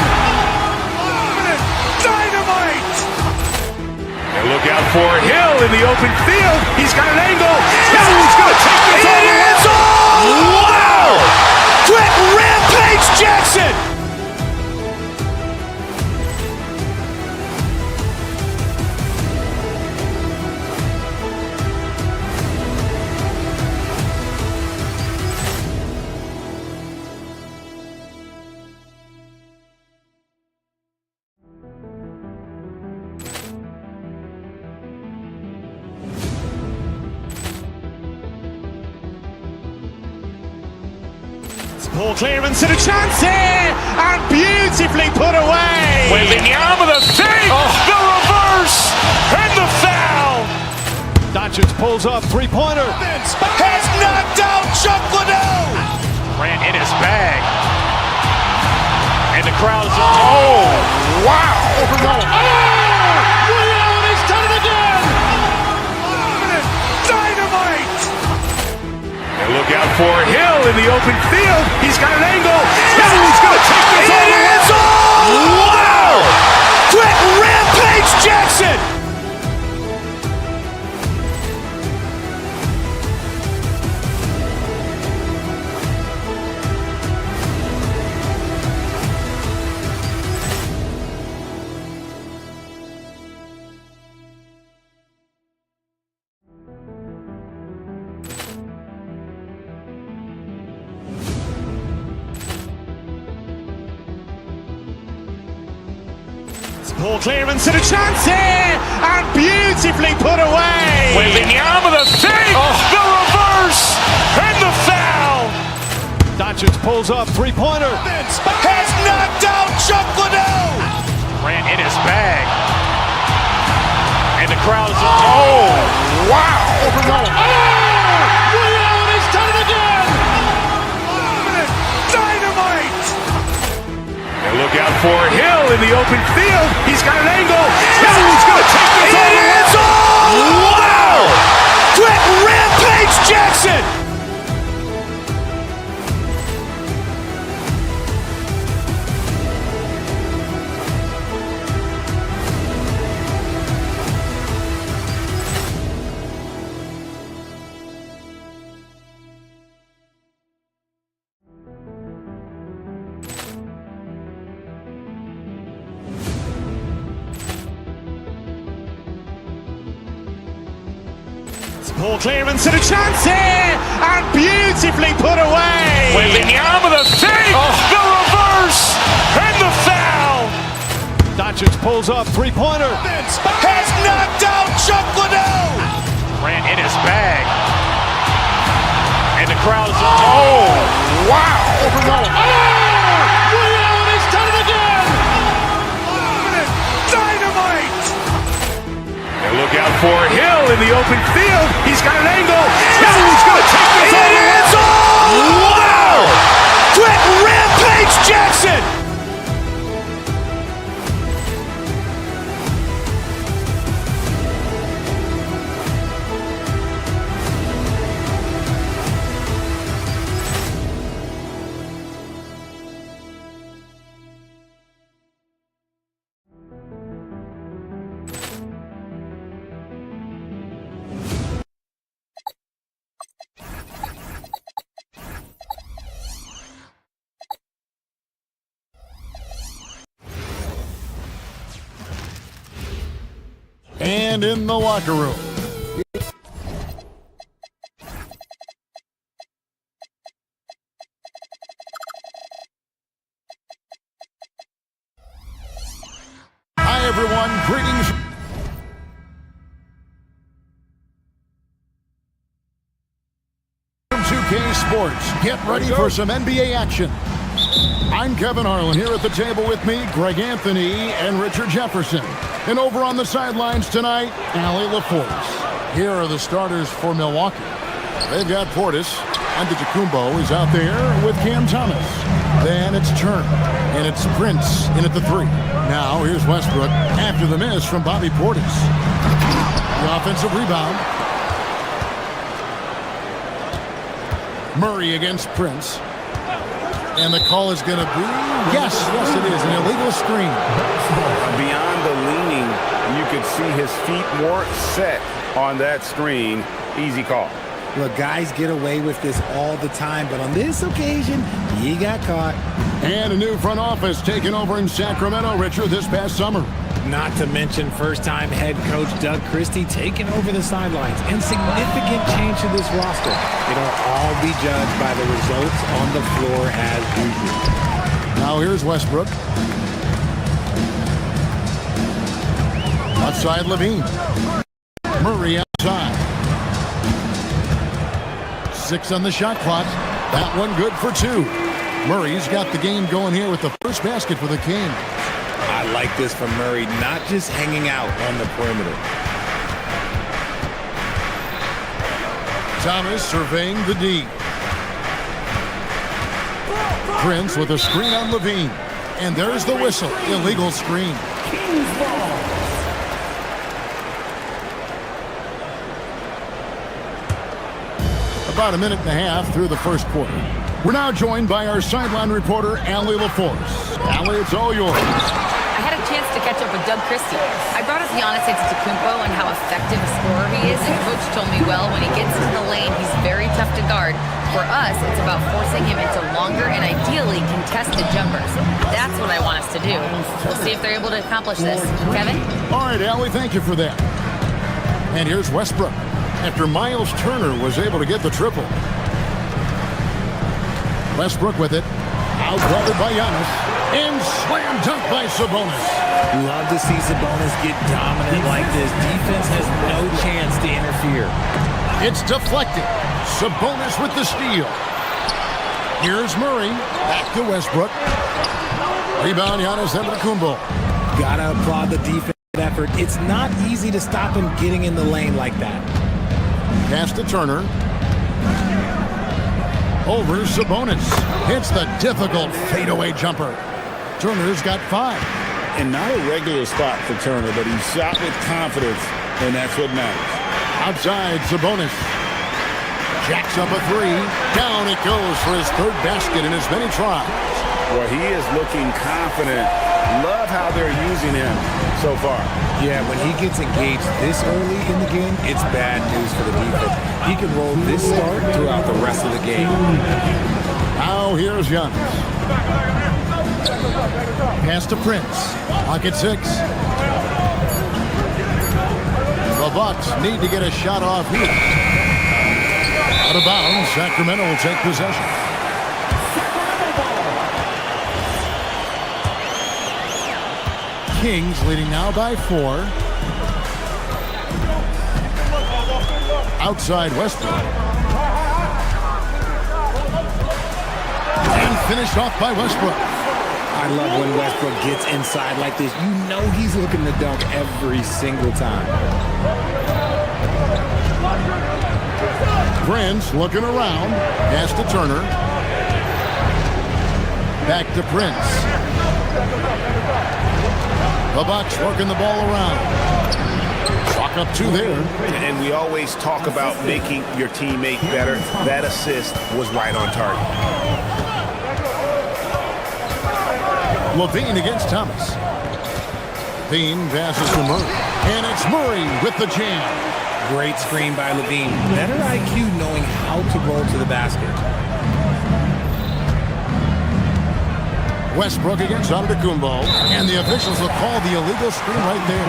B: Dynamite!
J: And look out for Hill in the open field. He's got an angle. Hill's going to take this all the way.
B: Wow! Quick Rampage Jackson!
C: Poor clearance and a chance here, and beautifully put away.
A: Waving the arm of the thing, the reverse, and the foul.
C: Doncic pulls up, three-pointer.
B: Has knocked out Chuck Liddell!
A: Grant in his bag. And the crowd is, oh, wow.
B: Ray Allen has done it again! Dynamite!
J: And look out for Hill in the open field. He's got an angle. Hill's going to take this all the way.
B: Wow! Quick Rampage Jackson!
C: Poor clearance and a chance here, and beautifully put away.
A: Waving the arm of the thing, the reverse, and the foul.
C: Doncic pulls up, three-pointer.
B: Has knocked out Chuck Liddell!
A: Grant in his bag. And the crowd is, oh, wow.
B: Ray Allen has done it again! Dynamite!
J: And look out for Hill in the open field. He's got an angle. Hill's going to take this all the way.
B: Wow! Quick Rampage Jackson!
C: Poor clearance and a chance here, and beautifully put away.
A: Waving the arm of the thing, the reverse, and the foul.
C: Doncic pulls up, three-pointer. Has knocked out Chuck Liddell.
A: Ran in his bag. And the crowd is, oh, wow.
C: Overruled. Oh! Reality's done it again. Dynamite.
B: And look out for Hill in the open field. He's got an angle. Hill's going to take this all the way.
C: Wow! Quick Rampage Jackson.
E: And in the locker room. Hi, everyone. Greetings. From 2K Sports. Get ready for some NBA action. I'm Kevin Harlan. Here at the table with me, Greg Anthony and Richard Jefferson. And over on the sidelines tonight, Allie LaForce. Here are the starters for Milwaukee. They've got Portis. Antetokounmpo is out there with Cam Thomas. Then it's Turner. And it's Prince in at the 3. Now here's Westbrook after the miss from Bobby Portis. The offensive rebound. Murray against Prince. And the call is going to be, yes, it is, an illegal screen.
G: Beyond the leaning, you could see his feet weren't set on that screen. Easy call.
M: Look, guys get away with this all the time, but on this occasion, he got caught.
E: And a new front office taken over in Sacramento, Richard, this past summer.
M: Not to mention first-time head coach Doug Christie taking over the sidelines. And significant change to this roster. It'll all be judged by the results on the floor as usual.
E: Now here's Westbrook. Outside Levine. Murray outside. 6 on the shot clock. That one good for 2. Murray's got the game going here with the first basket for the Kings.
M: I like this from Murray, not just hanging out on the perimeter.
E: Thomas surveying the D. Prince with a screen on Levine. And there's the whistle. Illegal screen. About a minute and a half through the first quarter. We're now joined by our sideline reporter, Allie LaForce. Allie, it's all yours.
I: I had a chance to catch up with Doug Christie. I brought up Giannis Antetokounmpo and how effective a scorer he is, and Coach told me, well, when he gets into the lane, he's very tough to guard. For us, it's about forcing him into longer and ideally contested jumpers. That's what I want us to do. We'll see if they're able to accomplish this. Kevin?
E: All right, Allie, thank you for that. And here's Westbrook. After Miles Turner was able to get the triple. Westbrook with it. Out-guarded by Giannis. And slam dunk by Sabonis.
M: Love to see Sabonis get dominant like this. Defense has no chance to interfere.
E: It's deflected. Sabonis with the steal. Here's Murray. Back to Westbrook. Rebound, Giannis Antetokounmpo.
M: Gotta applaud the defense effort. It's not easy to stop him getting in the lane like that.
E: Pass to Turner. Over Sabonis. Hits the difficult fadeaway jumper. Turner's got 5.
G: And not a regular spot for Turner, but he shot with confidence, and that's what matters.
E: Outside, Sabonis. Jacks up a 3. Down it goes for his 3rd basket in as many tries.
G: Well, he is looking confident. Love how they're using him so far.
M: Yeah, when he gets engaged this early in the game, it's bad news for the defense. He can roll this start throughout the rest of the game.
E: Now here's Giannis. Pass to Prince. Pocket 6. The Bucks need to get a shot off here. Out of bounds, Sacramento will take possession. Kings leading now by 4. Outside Westbrook. And finished off by Westbrook.
M: I love when Westbrook gets inside like this. You know he's looking to dunk every single time.
E: Prince looking around. Pass to Turner. Back to Prince. The Bucks working the ball around. Clock up 2 there.
B: And we always talk about making your teammate better. That assist was right on target.
E: Levine against Thomas. Levine passes to Murray. And it's Murray with the jam.
M: Great screen by Levine. Better IQ knowing how to roll to the basket.
E: Westbrook against Antetokounmpo. And the officials will call the illegal screen right there.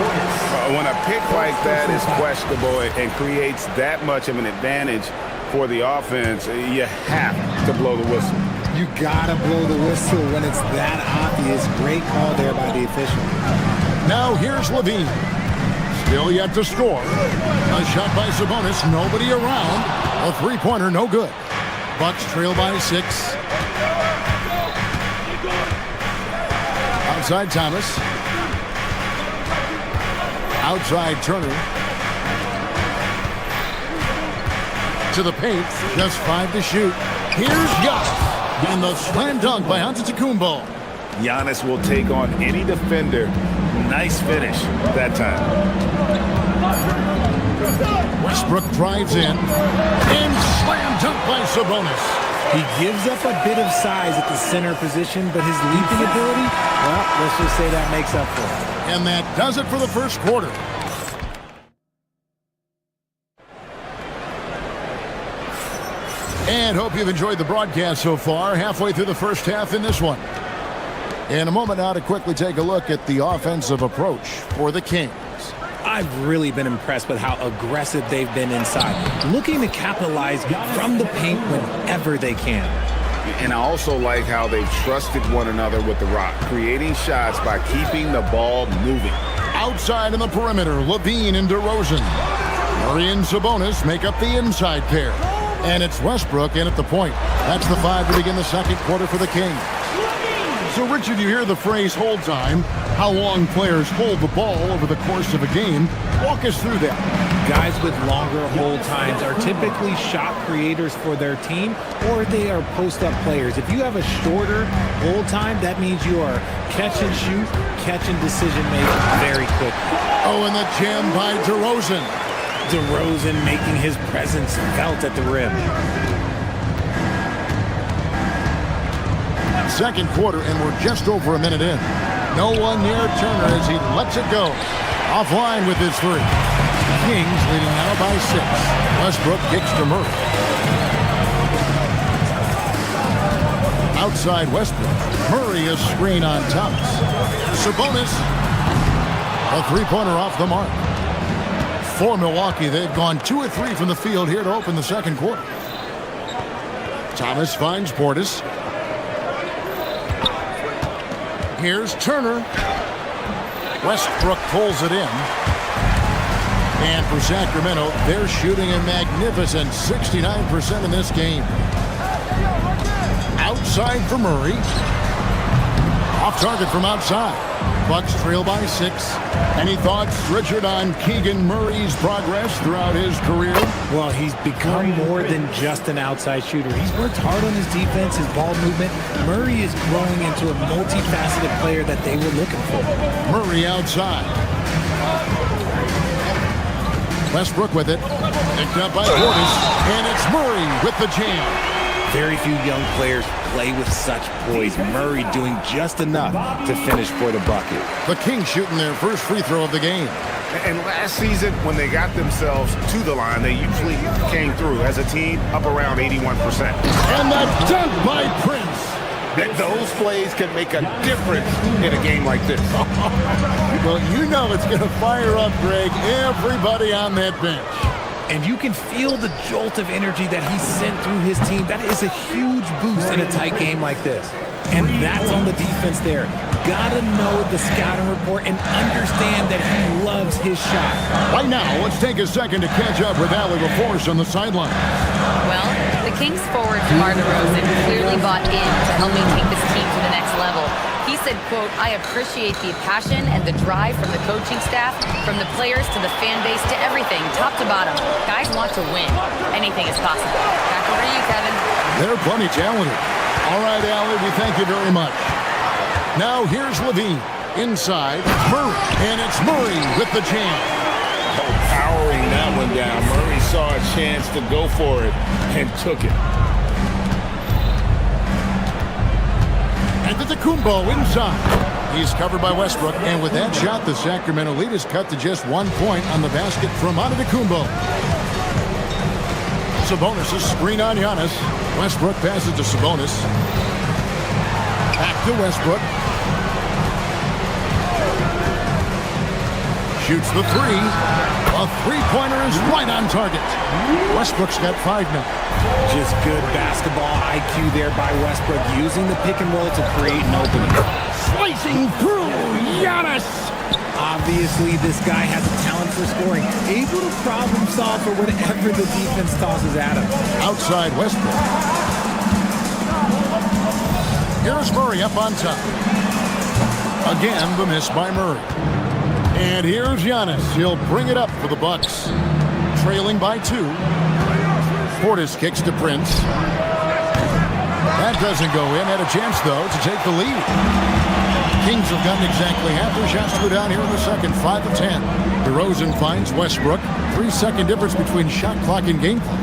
G: When a pick like that is questionable and creates that much of an advantage for the offense, you have to blow the whistle.
M: You gotta blow the whistle when it's that obvious. Great call there by the official.
E: Now here's Levine. Still yet to score. A shot by Sabonis. Nobody around. A three-pointer, no good. Bucks trail by 6. Outside Thomas. Outside Turner. To the paint. Just 5 to shoot. Here's Giannis. And the slam dunk by Antetokounmpo.
G: Giannis will take on any defender. Nice finish that time.
E: Westbrook drives in. And slam dunk by Sabonis.
M: He gives up a bit of size at the center position, but his leaping ability, well, let's just say that makes up for it.
E: And that does it for the first quarter. And hope you've enjoyed the broadcast so far. Halfway through the first half in this one. In a moment now to quickly take a look at the offensive approach for the Kings.
M: I've really been impressed with how aggressive they've been inside, looking to capitalize from the paint whenever they can.
G: And I also like how they've trusted one another with the rock, creating shots by keeping the ball moving.
E: Outside in the perimeter, Levine and DeRozan. Murray and Sabonis make up the inside pair. And it's Westbrook in at the point. That's the 5 to begin the second quarter for the Kings. So, Richard, you hear the phrase hold time, how long players hold the ball over the course of a game. Walk us through that.
M: Guys with longer hold times are typically shot creators for their team, or they are post-up players. If you have a shorter hold time, that means you are catch and shoot, catch and decision making very quickly.
E: Oh, and the jam by DeRozan.
M: DeRozan making his presence felt at the rim.
E: Second quarter, and we're just over a minute in. No one near Turner as he lets it go. Offline with his 3. Kings leading now by 6. Westbrook kicks to Murray. Outside Westbrook. Murray a screen on Thomas. Sabonis. A three-pointer off the mark. For Milwaukee, they've gone 2 of 3 from the field here to open the second quarter. Thomas finds Portis. Here's Turner. Westbrook pulls it in. And for Sacramento, they're shooting a magnificent 69% in this game. Outside for Murray. Off target from outside. Bucks trail by 6. Any thoughts, Richard, on Keegan Murray's progress throughout his career?
M: Well, he's become more than just an outside shooter. He's worked hard on his defense, his ball movement. Murray is growing into a multifaceted player that they were looking for.
E: Murray outside. Westbrook with it. Picked up by Portis. And it's Murray with the jam.
M: Very few young players play with such poise. Murray doing just enough to finish for the bucket.
E: The Kings shooting their first free throw of the game.
G: And last season, when they got themselves to the line, they usually came through as a team up around 81%.
E: And that dunk by Prince.
B: Those plays can make a difference in a game like this.
E: Well, you know it's going to fire up, Greg, everybody on that bench.
M: And you can feel the jolt of energy that he sent through his team. That is a huge boost in a tight game like this. And that's on the defense there. got to know the scouting report and understand that he loves his shot.
E: Right now, let's take a second to catch up with Allie LaForce on the sideline.
I: Well, the Kings forward DeMar DeRozan clearly bought in to helping take this team to the next level. He said, quote, "I appreciate the passion and the drive from the coaching staff, from the players to the fan base to everything, top to bottom. Guys want to win. Anything is possible." Back over to you, Kevin.
E: They're plenty talented. All right, Allie, we thank you very much. Now here's Levine. Inside, Murray. And it's Murray with the jam.
G: Oh, powering that one down. Murray saw a chance to go for it and took it.
E: Antetokounmpo inside. He's covered by Westbrook, and with that shot, the Sacramento lead is cut to just 1 point on the basket from Antetokounmpo. Sabonis' screen on Giannis. Westbrook passes to Sabonis. Back to Westbrook. Shoots the three. A three-pointer is right on target. Westbrook's got 5 now.
M: Just good basketball IQ there by Westbrook, using the pick and roll to create an opening.
E: Slicing through Giannis.
M: Obviously, this guy has a talent for scoring, able to problem solve for whatever the defense tosses at him.
E: Outside Westbrook. Here's Murray up on top. Again, the miss by Murray. And here's Giannis. He'll bring it up for the Bucks. Trailing by 2. Portis kicks to Prince. That doesn't go in. Had a chance, though, to take the lead. Kings have gotten exactly half their shots to go down here in the second, 5 of 10. DeRozan finds Westbrook. 3-second difference between shot clock and game clock.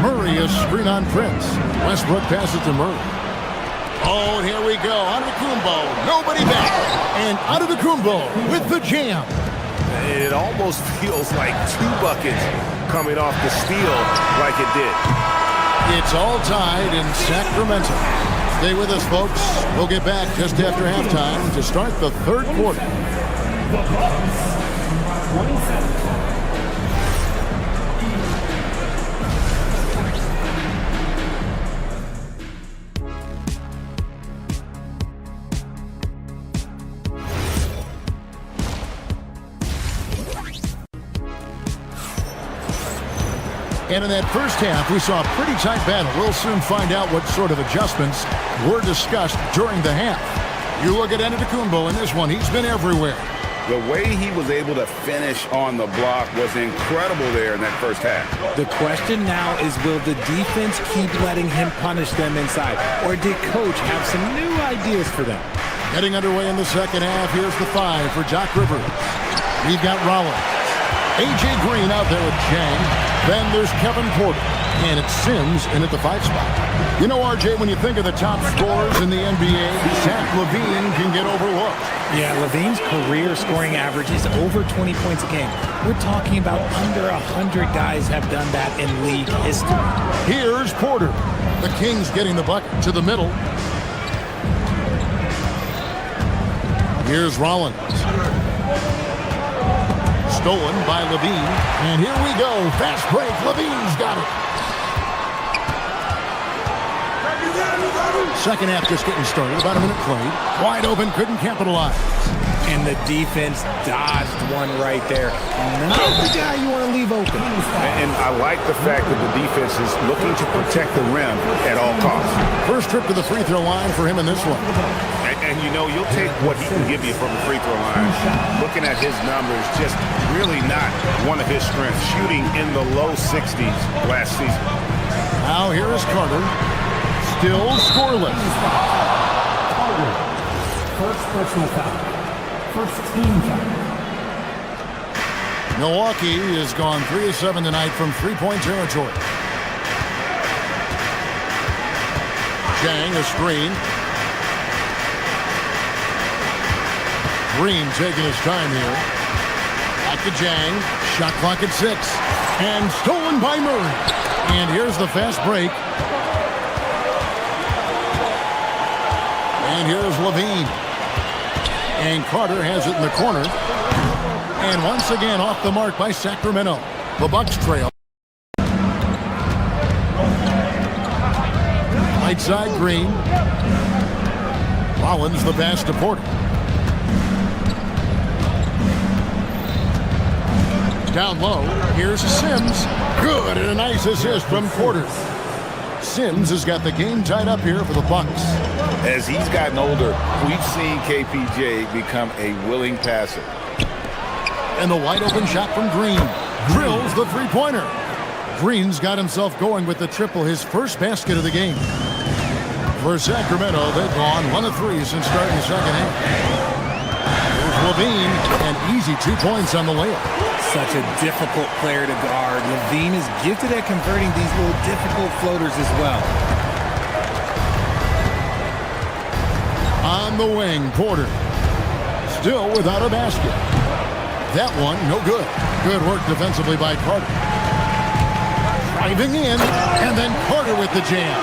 E: Murray is screen on Prince. Westbrook passes to Murray. Oh, and here we go. Antetokounmpo. Nobody back. And Antetokounmpo with the jam.
B: It almost feels like 2 buckets coming off the steal like it did.
E: It's all tied in Sacramento. Stay with us, folks. We'll get back just after halftime to start the third quarter.
H: The Bucks, 27.
E: And in that first half, we saw a pretty tight battle. We'll soon find out what sort of adjustments were discussed during the half. You look at Antetokounmpo in this one. He's been everywhere.
G: The way he was able to finish on the block was incredible there in that first half.
M: The question now is, will the defense keep letting him punish them inside? Or did Coach have some new ideas for them?
E: Getting underway in the second half, here's the 5 for Doc Rivers. We've got Rollins. A.J. Green out there with Jang. Then there's Kevin Porter. And it's Sims in at the 5 spot. You know, RJ, when you think of the top scorers in the NBA, Zach LaVine can get overlooked.
M: Yeah, LaVine's career scoring average is over 20 points a game. We're talking about under 100 guys have done that in league history.
E: Here's Porter. The Kings getting the bucket to the middle. Here's Rollins. Stolen by Levine. And here we go. Fast break. Levine's got it. Second half just getting started. About a minute played. Wide open. Couldn't capitalize.
M: And the defense dodged one right there. Not the guy you want to leave open.
B: And I like the fact that the defense is looking to protect the rim at all costs.
E: First trip to the free throw line for him in this one.
B: And you know, you'll take what he can give you from the free throw line. Looking at his numbers, just really not one of his strengths. Shooting in the low 60s last season.
E: Now here is Carter. Still scoreless.
H: First personal foul. First team foul.
E: Milwaukee has gone 3 of 7 tonight from three-point territory. Jang, a screen. Green taking his time here. Back to Jang. Shot clock at 6. And stolen by Murray. And here's the fast break. And here's Levine. And Carter has it in the corner. And once again off the mark by Sacramento. The Bucks trail. Right side Green. Rollins the pass to Porter. Down low, here's Sims. Good, and a nice assist from Porter. Sims has got the game tied up here for the Bucks.
G: As he's gotten older, we've seen KPJ become a willing passer.
E: And the wide open shot from Green. Drills the three-pointer. Green's got himself going with the triple, his first basket of the game. For Sacramento, they've gone 1 of 3 since starting the second half. Here's Levine, and easy 2 points on the layup.
M: Such a difficult player to guard. Levine is gifted at converting these little difficult floaters as well.
E: On the wing, Porter. Still without a basket. That one, no good. Good work defensively by Carter. Driving in, and then Carter with the jam.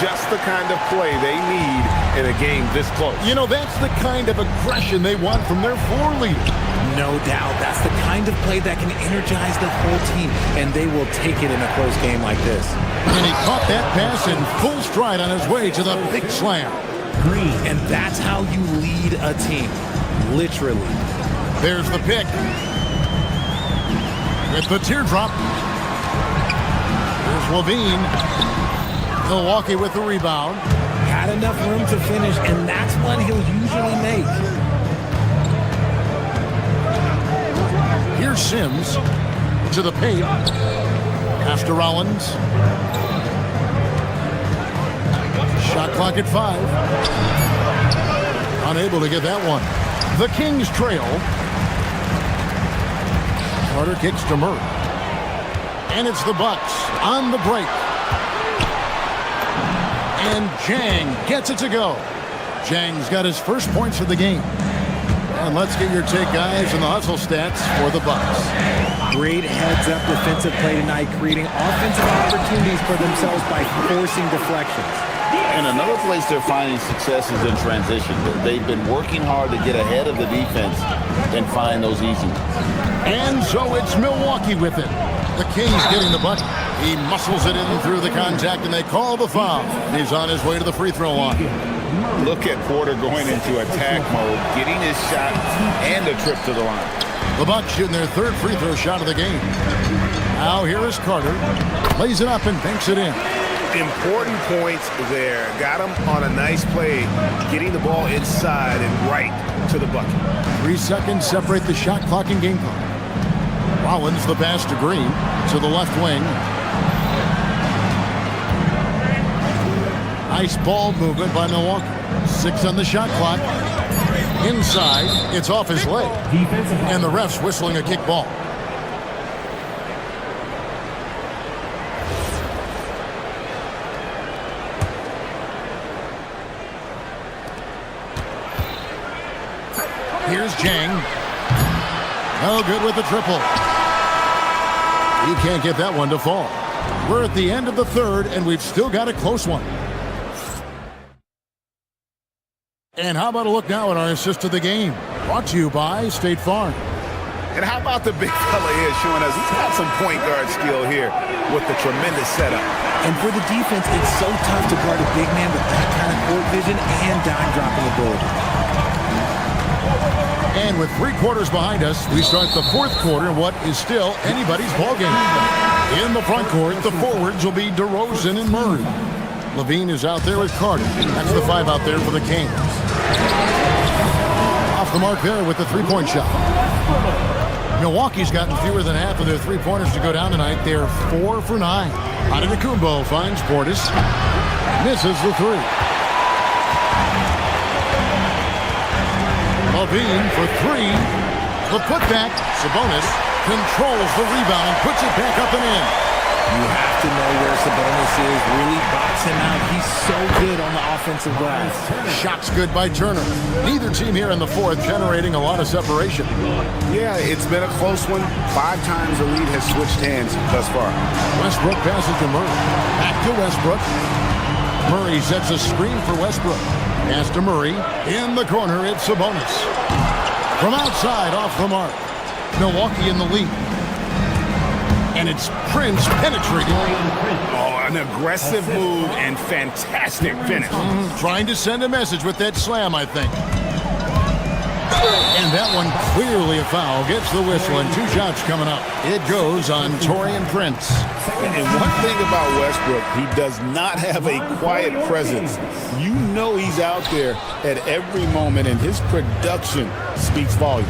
G: Just the kind of play they need in a game this close.
E: You know, that's the kind of aggression they want from their floor leader.
M: No doubt. That's the kind of play that can energize the whole team, and they will take it in a close game like this.
E: And he caught that pass in full stride on his way to the big slam.
M: Green. And that's how you lead a team. Literally.
E: There's the pick. With the teardrop. There's Levine. Milwaukee with the rebound.
M: Had enough room to finish, and that's one he'll usually make.
E: Here's Sims to the paint. Pass to Rollins. Shot clock at 5. Unable to get that one. The Kings trail. Carter kicks to Murray. And it's the Bucks on the break. And Jang gets it to go. Jang's got his first points of the game. And let's get your take, guys, on the hustle stats for the Bucks.
M: Great heads-up defensive play tonight, creating offensive opportunities for themselves by forcing deflections.
G: And another place they're finding success is in transition. They've been working hard to get ahead of the defense and find those easy ones.
E: And so it's Milwaukee with it. The Kings getting the bucket. He muscles it in through the contact, and they call the foul. He's on his way to the free throw line.
G: Look at Porter going into attack mode, getting his shot and a trip to the line.
E: The Bucks shooting their third free throw shot of the game. Now here is Carter. Lays it up and banks it in.
B: Important points there. Got him on a nice play, getting the ball inside and right to the bucket.
E: 3 seconds separate the shot clock and game clock. Rollins the pass to Green to the left wing. Nice ball movement by Milwaukee. 6 on the shot clock. Inside, it's off his leg. And the ref's whistling a kick ball. Here's Jang. No good with the triple. He can't get that one to fall. We're at the end of the third, and we've still got a close one. And how about a look now at our assist of the game? Brought to you by State Farm.
B: And how about the big fella here showing us he's got some point guard skill here with the tremendous setup.
M: And for the defense, it's so tough to guard a big man with that kind of court vision and dime-dropping ability.
E: And with 3 quarters behind us, we start the fourth quarter in what is still anybody's ballgame. In the front court, the forwards will be DeRozan and Murray. Levine is out there with Carter. That's the 5 out there for the Kings. Off the mark there with the three-point shot. Milwaukee's gotten fewer than half of their three-pointers to go down tonight. They're 4 for 9. Antetokounmpo finds Portis. Misses the 3. Levine for 3. The putback. Sabonis controls the rebound and puts it back up and in.
M: You have to know where Sabonis is. Really box him out. He's so good on the offensive glass.
E: Shots good by Turner. Neither team here in the fourth generating a lot of separation.
B: Yeah, it's been a close one. 5 times the lead has switched hands thus far.
E: Westbrook passes to Murray. Back to Westbrook. Murray sets a screen for Westbrook. Pass to Murray. In the corner, it's Sabonis. From outside, off the mark. Milwaukee in the lead. And it's Prince penetrating.
B: Oh,
G: An aggressive move and fantastic finish.
E: Trying to send a message with that slam, I think. And that one clearly a foul. Gets the whistle and 2 shots coming up. It goes on Taurean Prince.
G: And one thing about Westbrook, he does not have a quiet presence. You know he's out there at every moment, and his production speaks volumes.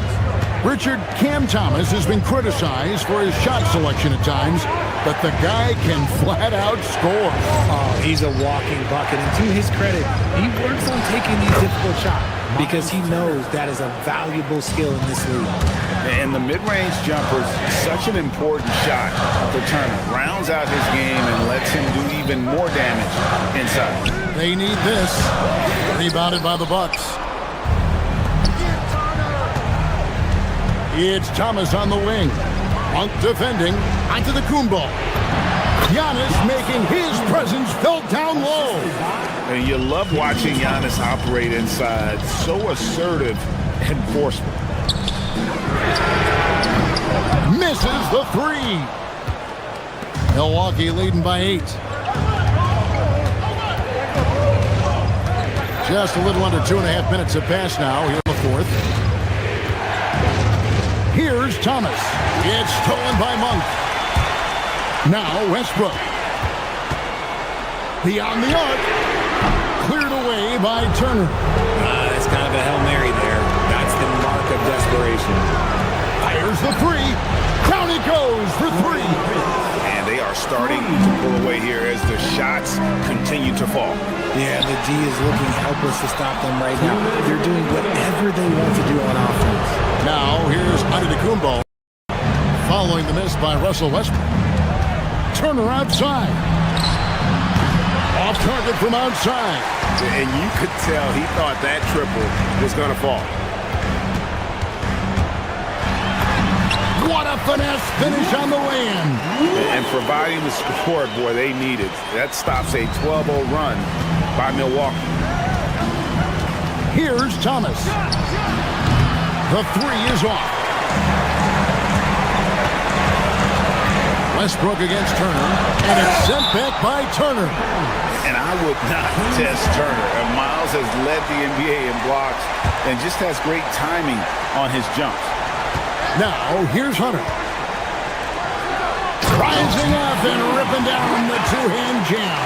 E: Richard, Cam Thomas has been criticized for his shot selection at times, but the guy can flat out score.
M: Oh, he's a walking bucket, and to his credit, he works on taking these difficult shots because he knows that is a valuable skill in this league.
G: And the mid-range jumper is such an important shot for Turner. Rounds out his game and lets him do even more damage inside.
E: They need this. Rebounded by the Bucks. It's Thomas on the wing. Monk defending. Onto the Kumbo. Giannis making his presence felt down low.
G: And you love watching Giannis operate inside. So assertive and forceful.
E: Misses the 3. Milwaukee leading by 8. Just a little under 2.5 minutes have passed now here in the 4th. Here's Thomas. It's stolen by Monk. Now Westbrook. Beyond the arc. Cleared away by Turner.
M: That's kind of a Hail Mary there. That's the mark of desperation.
E: Fires the 3. Down it goes for 3.
G: And they are starting to pull away here as the shots continue to fall.
M: Yeah, the D is looking helpless to stop them right now. They're doing whatever they want to do on offense.
E: Now here's Antetokounmpo. Following the miss by Russell Westbrook. Turner outside. Off target from outside.
G: And you could tell he thought that triple was going to fall.
E: What a finesse finish on the way-in.
G: And providing the support, boy, they needed. That stops a 12-0 run by Milwaukee.
E: Here's Thomas. The 3 is off. Westbrook against Turner, and it's sent back by Turner.
G: And I would not test Turner. Miles has led the NBA in blocks and just has great timing on his jumps.
E: Now, here's Hunter. Rising up and ripping down the 2-hand jam.